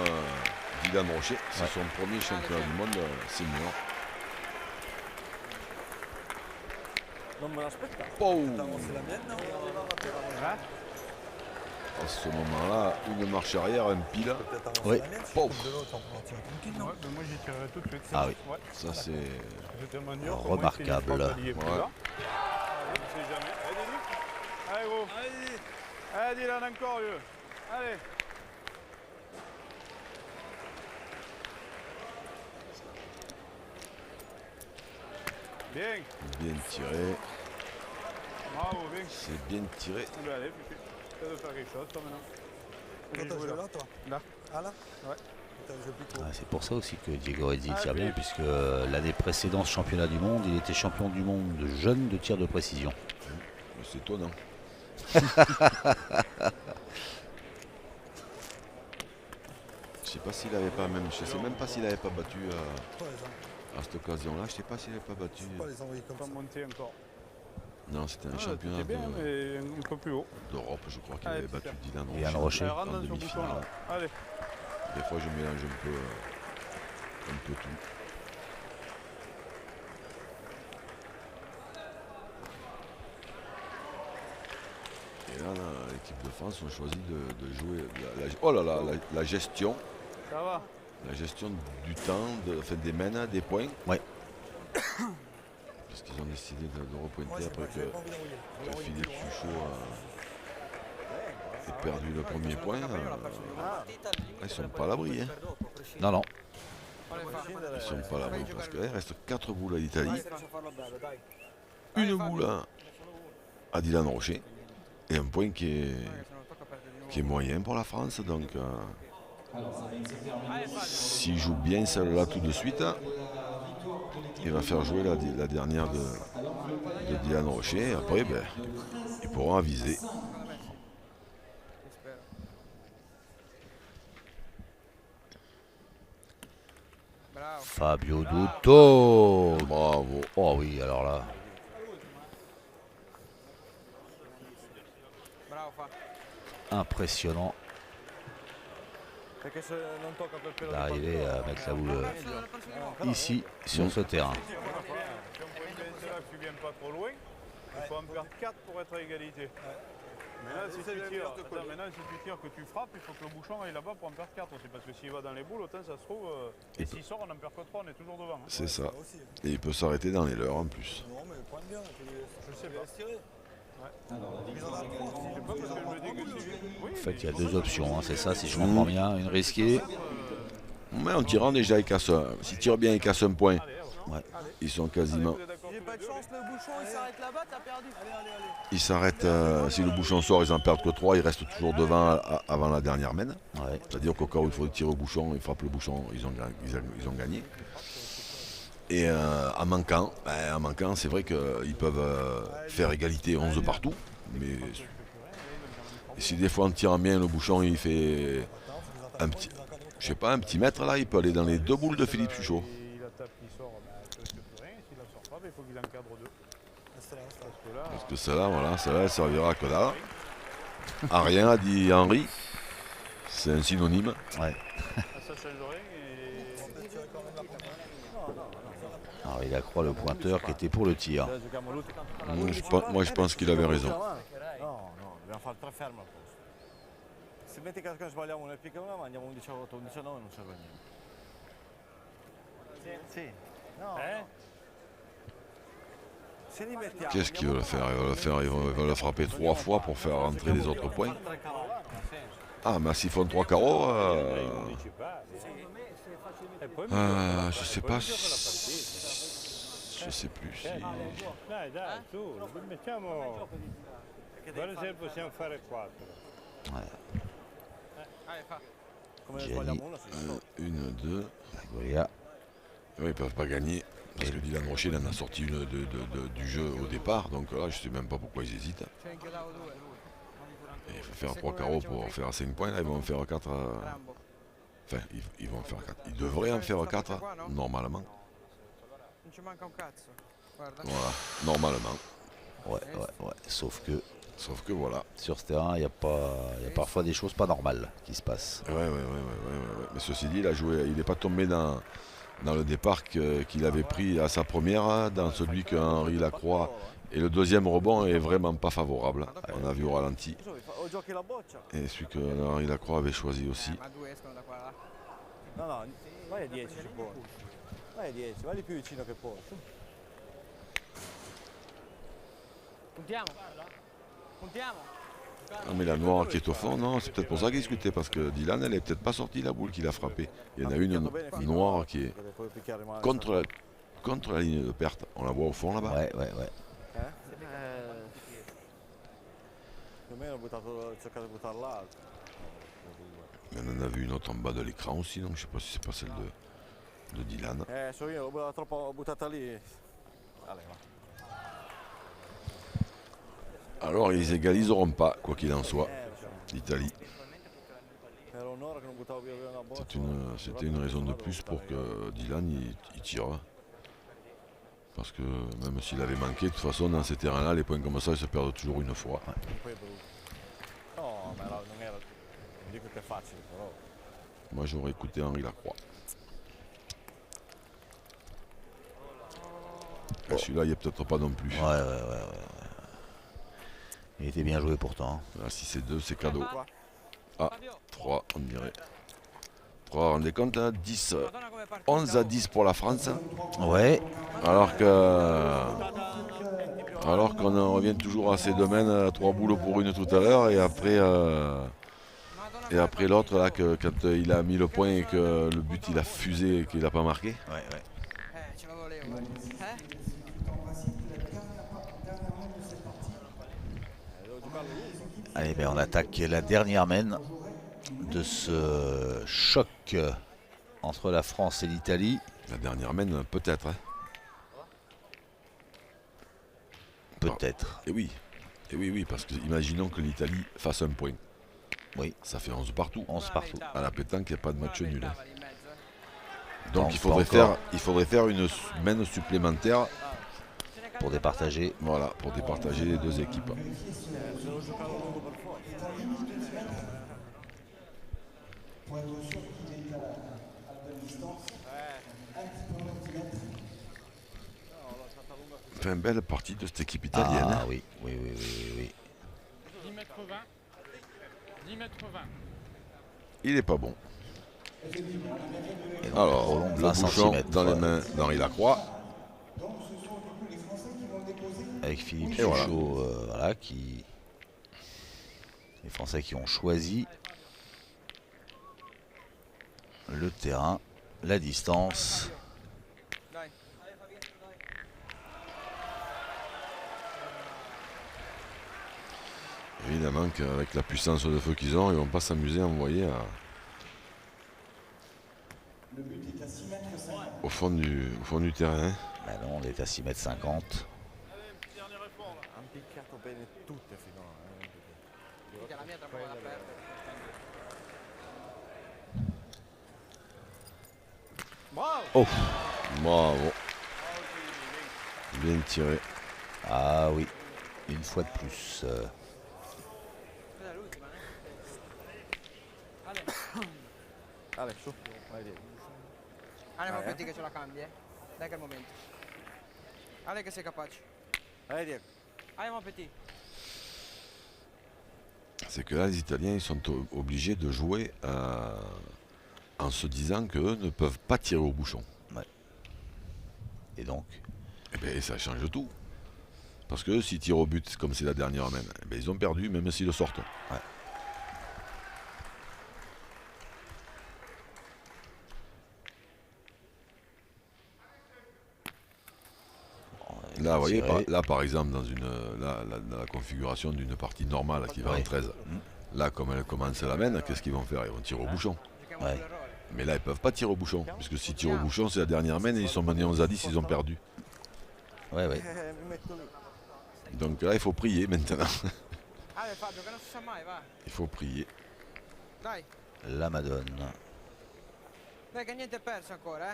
Dylan Rocher, c'est son premier championnat du monde senior. Non me l'aspettavo. Oh. C'est la mienne, non? À ce moment-là, une marche arrière, un pile. Peut-être avancer Oui. la mienne, si Pauvre. je coupe de l'autre, on tire tranquille, non? Ouais, mais moi j'y tirerai tout de suite. Ah oui. Ouais, Ça, c'est. c'est tellement dur. Remarquable. Pour moi, c'est une frappe Ouais. là. Allez, on sait jamais. Allez, Denis. Allez, gros. Allez, Dylan, encore, vieux. Allez. Bien. Bien tiré. Bravo, bien. C'est bien tiré. Eh ben, allez, Fifi. T'as de faire quelque chose, toi, maintenant. Toi, t'as joué là, toi? Là. Ah, là? Ouais. T'as joué plus tôt. Ah, c'est pour ça aussi que Diego Redzi Ah, tire bien, oui. puisque l'année précédente, championnat du monde, il était champion du monde de jeunes de tir de précision. C'est étonnant. Je sais pas s'il avait pas même. Je sais même pas s'il avait pas battu Pas les, à cette occasion-là. Je sais pas s'il avait pas battu. pas les envoyer comme Pas ça. monter encore. Non, c'était un Ah, championnat c'était bien, mais un peu plus haut. d'Europe, je crois qu'il Allez, avait battu super. Dylan Dylan Rocher. Rocher. Allez, rentre en dans ce bouchon, demi-finale. là. Allez. Des fois, je mélange un peu tout. Et là, l'équipe de France a choisi de jouer oh là là, la gestion. Ça va. La gestion du temps, enfin, des mènes, des points. Ouais. Parce qu'ils ont décidé de repointer Moi, après j'ai que, pas envie d'envoyer. que Philippe Suchot ait perdu le premier point. Ils sont pas à l'abri. Hein. Non, non. Ils sont pas là, parce qu'il reste 4 boules à l'Italie. Faccio farlo bello, dai. Une boule à Dylan Rocher. Et un point qui est moyen pour la France. Donc, s'il joue bien celle-là tout de suite, il va faire jouer la dernière de Dylan Rocher. Et après, ben, ils pourront aviser. Bravo. Fabio Dutto. Bravo. Oh oui, alors là. Bravo Fa. Impressionnant Perché se non tocca quel pelo d'arriver à mettre la boule ici, sur ce terrain. Si on peut inventer là que tu viennes pas trop loin, il faut en perdre 4 pour être à égalité. Maintenant, si tu tires que tu frappes, il faut que le bouchon aille là-bas pour en perdre 4 aussi. Parce que s'il va dans les boules, autant ça se trouve. Et s'il sort, on en perd que 3, on est toujours devant. Hein. C'est ça. Et il peut s'arrêter dans les leurs en plus. Non, mais point bien, Je sais pas. tirer. Je sais pas parce que je me dis que si. Oui, En fait, il y a deux options, hein, c'est ça, si je comprends bien. Une risquée. Mais en tirant déjà, il casse. S'il tire bien, il casse un point. Ouais. Ils sont quasiment. J'ai pas de chance, le bouchon il s'arrête là-bas, t'as perdu. Ils s'arrêtent. Si le bouchon sort, ils en perdent que 3. Ils restent toujours devant avant la dernière mène. Ouais. C'est-à-dire qu'au cas où il faut tirer au bouchon, ils frappent le bouchon, ils ont gagné. Et en manquant, c'est vrai qu'ils peuvent faire égalité 11 partout. Mais si des fois en tirant bien, le bouchon il fait un petit, je sais pas, un petit mètre là, il peut aller dans les 2 boules de Philippe Suchot. Il la tape, il sort, c'est plus rien. S'il la sort pas, il faut qu'il en cadre 2. Parce que celle-là, voilà, celle-là, elle servira que dalle. À rien, a dit Henri. C'est un synonyme. Ouais. Ça change rien. Alors il accroît le pointeur qui était pour le tir. Moi, je pense qu'il avait raison. No, dobbiamo fare 3 ferme al posto. Se metti che sbagliamo una e picca una, ma andiamo 11-8, 11-9 non serve a niente. Sì. No. Se li mettiamo. Qu'est-ce qu'ils veulent faire? Ils veulent le frapper 3 fois pour faire rentrer les autres points. Ah, mais s'ils font 3 carreaux, je sais pas. Je sais plus si. Dai, su, mettiamo. Guarda se possiamo fare 4. Allez Fa. Come ne Gianni. sbagliamo una, si sotto. 1, 2. Goya. Oui, ils peuvent pas gagner. Parce que Dylan Rocher il en a sorti une du jeu au départ. Donc là, je sais même pas pourquoi ils hésitent. C'è inchiodato 2. Et il faut faire 3 carreaux pour faire 5 points. Là, ils vont en faire 4. Rambo. Enfin, ils vont en faire 4. Ils devraient en faire 4, normalement. Non ci manca un cazzo. Guarda. Voilà, normalement. Ouais. Sauf que voilà. sur ce terrain, il y a parfois des choses pas normales qui se passent. Ouais. Mais ceci dit, il n'est pas tombé dans le départ qu'il avait pris à sa première, dans celui que Henri Lacroix. Et le deuxième rebond est vraiment pas favorable. On a vu au ralenti. O giochi la boccia. Et celui que Henri Lacroix avait choisi aussi. Ma 2 escono da qua. No, vai a 10 se può. Vai a 10, vai lì più vicino che può. Puntiamo. Ah, mais la noire qui est au fond, non, c'est peut-être pour ça qu'il discutait, parce que Dylan, elle est peut-être pas sortie la boule qu'il a frappée. Il y en a une noire qui est contre la ligne de perte. On la voit au fond là-bas. Ouais. Più o meno ho cercato di buttarla l'altro. Mais on en a vu une autre en bas de l'écran aussi, donc je sais pas si c'est pas celle de Dylan. So io l'ho buttata lì. Allez, va. Alors ils égaliseront pas, quoi qu'il en soit, l'Italie. Era un'ora che non buttavo via una boccia. C'était une raison de plus pour que Dylan il tire. Parce que même s'il avait manqué, de toute façon dans ces terrains-là, les points comme ça, ils se perdent toujours une fois. No, ma non era. Non dico che è facile, però. Moi j'aurais écouté Henri Lacroix. Celui-là, il n'y a peut-être pas non plus. Ouais. Il était bien joué pourtant. Là, si c'est 2, c'est cadeau. Ah, 3, on dirait. 3, rendez compte, hein, 10, 11 à 10 pour la France. Ouais. Alors qu'on en revient toujours à ces domaines, à 3 boules pour une tout à l'heure. Et après, Et après l'autre, là, quand il a mis le point et que le but il a fusé et qu'il n'a pas marqué. Ouais. Ce la volevo. Allez, ben on attaque la dernière main de ce choc entre la France et l'Italie. La dernière main, peut-être. Hein. Peut-être. Et oui, parce que imaginons que l'Italie fasse un point. Oui. Ça fait 11 partout. 11 partout. À la pétanque, il n'y a pas de match nul. Hein. Non, Donc pas il faudrait faire une main supplémentaire. Pour départager. Voilà, pour départager les deux équipes. Enfin, belle partie de cette équipe italienne. Ah hein. oui. 10 mètres 20. 10 mètres 20. Il est pas bon. Et donc, Alors, prolonge le 20 bouchon centimètres. dans les mains d'Henri Lacroix. Avec Philippe Et voilà. Suchot, voilà, qui... Les Français qui ont choisi le terrain, la distance. Dai. Évidemment qu'avec la puissance de feu qu'ils ont, ils vont pas s'amuser à envoyer au fond du terrain. Ben non, on est à 6,50 mètres. Han picchiato bene tutte finora. Perché la mia tra poco la perde. Oh, Bravo. Bien tiré. ah oui, une fois de plus. Quella è l'ultima, Ale. Ale, su, vai lì. Ale, ma aspetti che ce la cambi, Dai che è il momento. Ale che sei capace. Vai Diego. Ale, mon petit. C'est que là, les Italiens, ils sont obligés de jouer en se disant qu'eux ne peuvent pas tirer au bouchon. Et donc, Eh bien, ça change tout. Parce que s'ils tirent au but, comme c'est la dernière main, eh bien, ils ont perdu, même s'ils le sortent. Ouais. Là, vous voyez, tiré. là, par exemple, dans la configuration d'une partie normale qui va en 13, là, comme elle commence la main, qu'est-ce qu'ils vont faire? Ils vont tirer au bouchon. Ouais. Mais là, ils peuvent pas tirer au bouchon. Puisque s'ils tirent au bouchon, c'est la dernière main et ils sont menés 11 à 10, ils ont perdu. Ouais. Mi metto lì. Donc là, il faut prier maintenant. Ale, Fabio, che non si sa mai, va. Il faut prier. Dai. La Madone. Dai che niente è perso ancora,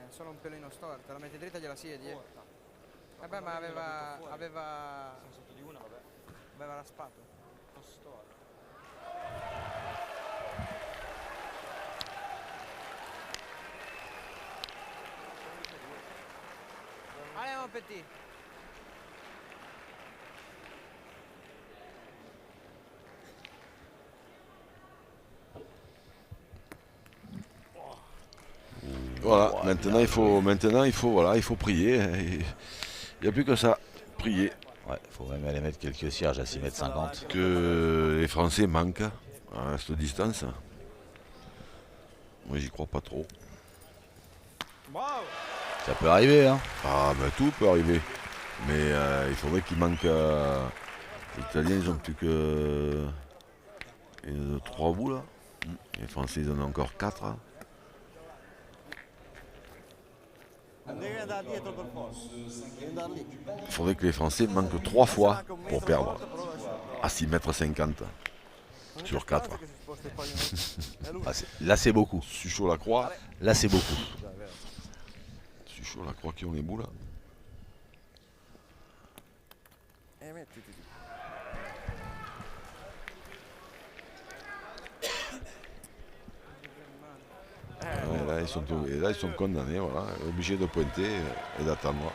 solo un pelino storta, la metti dritta e gliela siedi, Vabbè, ma aveva raspato. Allez, mon petit. Voilà, Ouais, maintenant il faut prier. Il n'y a plus que ça, prier. Ouais, faut même aller mettre quelques cierges à 6,50 mètres. Que les Français manquent à cette distance. Moi, j'y crois pas trop. Ça peut arriver, hein. Ah, ben tout peut arriver. Mais il faudrait qu'il manque. Les Italiens, ils ont plus que 3 bouts là. Les Français, ils en ont encore 4. Non devi andare dietro per forza. Devi andare lì. Il faudrait que les Français manquent 3 fois pour perdre. À 6,50 m sur 4. Ah, là, c'est beaucoup. Suchot la croix. Là, c'est beaucoup. Suchot la croix qui ont les bouts là. Mettiti lì. Ouais, là, ils sont condamnés, voilà, obligés de pointer et d'attendre.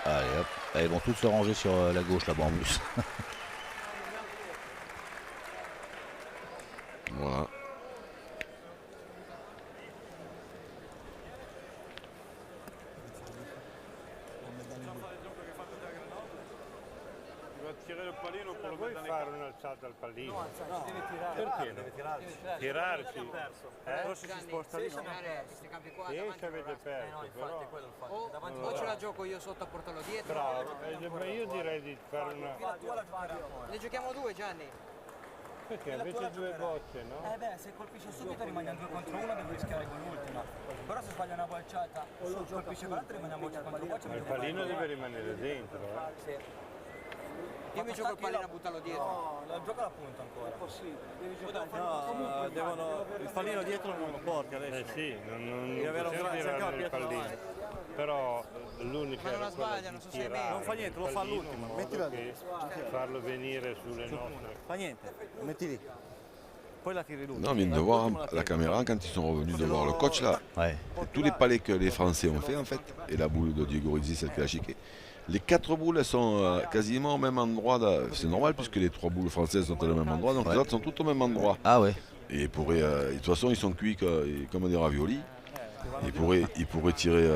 Allez, hop. Ah, ils vont tous se ranger sur la gauche là-bas en plus. Voilà. tirer le palino pour le Puoi mettere fare un'alzata al pallino? No, deve tirare. Perché? Deve tirarci. Tirarci. Forse si Gianni, sposta se di riesci a nuovo. giocare questi campi qua Sì, davanti ci avete non perso, No, infatti però. è quello il fatto. o, Davanti o ce la gioco io sotto a portarlo dietro. Bravo, io direi di fare una... Tu la giochi ancora. Ne giochiamo due, Gianni. Perché avete due bocce, no? Beh, se colpisce subito rimaniamo 2 contro 1, devi rischiare con l'ultima. Però se sbaglia una bolciata o colpisce con l'altra rimaniamo boccia contro boccia. Ma il pallino deve rimanere dentro, Sì. Io mi gioco il pallino a buttarlo dietro. No, la gioca la punta ancora. È possibile. Devi giocare. No, devono... il pallino dietro non lo porti adesso. sì, non possiamo tirare il pallino. Però l'unica Ma non la era quella sbagliano, di sono 6 tirare metri. non fa niente, lo fa all'ultimo, mettila lì. Farlo venire sulle nostre. Fa niente, metti lì. Poi la tiri lui. Non, on vient de voir la caméra quand ils sont revenus de voir le coach là. Ouais. Tous les palais que les Français ont fait en fait, et la boule de Diego Rizzi, celle qu'il a chiquée, les 4 boules elles sont quasiment au même endroit. C'est normal puisque les 3 boules françaises sont au même endroit, donc les autres sont toutes au même endroit. Ah ouais. Et de toute façon ils sont cuits comme des raviolis. Ils pourraient tirer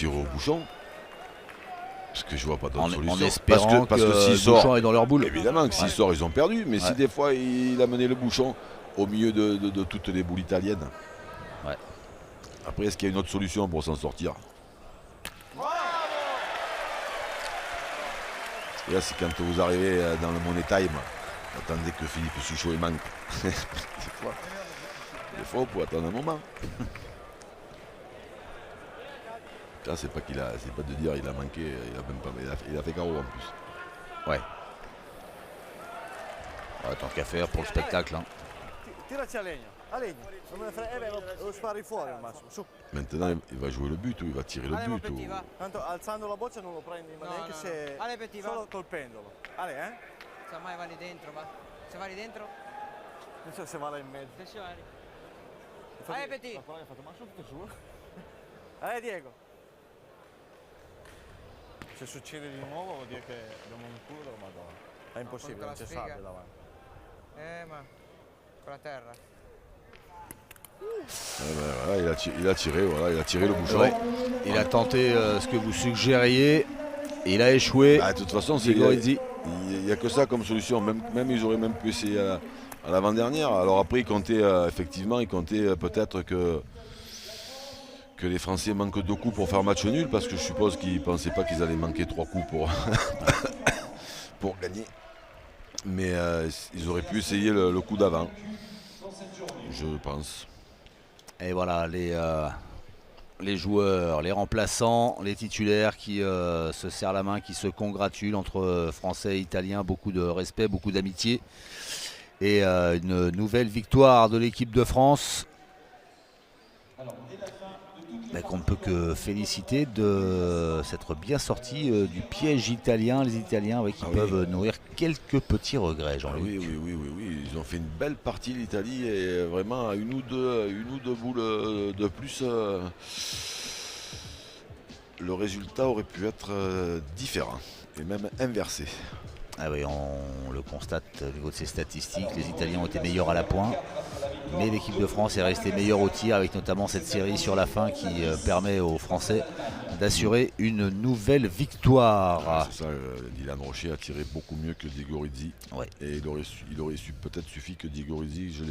au bouchon. Parce que je vois pas d'autre solution. En espérant parce que que s'il le sort, bouchon est dans leur boule. évidemment que s'il sort, ils ont perdu. Mais si des fois il a mené le bouchon au milieu de toutes les boules italiennes. Ouais. Après, est-ce qu'il y a une autre solution pour s'en sortir? Et là, c'est quand vous arrivez dans le Money Time, attendez que Philippe Suchot il manque. des fois, on peut attendre un moment. Là, c'est pas de dire il a manqué, il a fait carreau en plus. Ouais. Tant qu'à faire pour le spectacle. Hein. Tiraci a legno, non me ne frega, lo spari fuori al massimo, su. Maintenant, il va jouer le but ou il va tirer le Allez, mon but. petit, va. Tanto alzando la boccia non lo prendi, ma No, neanche no, se... no. Ale, Petit, va. solo colpendolo. Ale, Se mai va lì dentro, va. Se va lì dentro, Non so se va là in mezzo. attenzione. Ale, Petit. La palla che ha fatto, ma sono tutte sue. Diego. Se succede di nuovo vuol dire che abbiamo un culo della Madonna. È impossibile, non c'è sabbia davanti. Ma con la terra. Voilà, il a tiré le bouchon. Ouais. Il a tenté ce que vous suggériez. Il a échoué. De toute façon, Diego Rizzi. il n'y a que ça comme solution. Même ils auraient même pu essayer à l'avant-dernière. Alors après, ils comptaient peut-être que les Français manquent 2 coups pour faire match nul, parce que je suppose qu'ils ne pensaient pas qu'ils allaient manquer 3 coups pour gagner. Mais ils auraient pu essayer le coup d'avant, je pense. Et voilà, les joueurs, les remplaçants, les titulaires qui se serrent la main, qui se congratulent entre Français et Italiens. Beaucoup de respect, beaucoup d'amitié. Et une nouvelle victoire de l'équipe de France. Qu'on ne peut que féliciter de s'être bien sorti du piège italien. Les Italiens qui peuvent nourrir quelques petits regrets, Jean-Luc. Oui, ils ont fait une belle partie l'Italie, et vraiment à une ou deux boules de plus, le résultat aurait pu être différent et même inversé. Ah oui, on le constate au niveau de ses statistiques, les Italiens ont été meilleurs à la pointe, mais l'équipe de France est restée meilleure au tir, avec notamment cette série sur la fin qui permet aux Français d'assurer une nouvelle victoire. C'est ça, Dylan Rocher a tiré beaucoup mieux que Diego Rizzi. Ouais. Et il aurait peut-être suffi que Diego Rizzi, je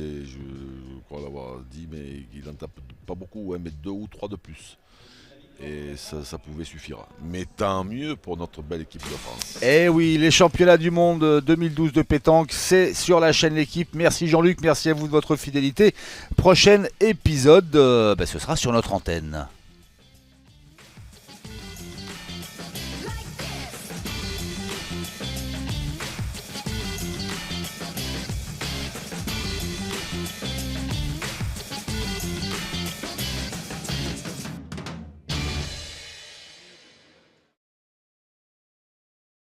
crois l'avoir dit, mais il n'en tape pas beaucoup, mais 2 ou 3 de plus. Et ça pouvait suffire. Mais tant mieux pour notre belle équipe de France. Eh oui, les championnats du monde 2012 de pétanque, c'est sur la chaîne L'Équipe. Merci Jean-Luc, merci à vous de votre fidélité. Prochain épisode, ce sera sur notre antenne.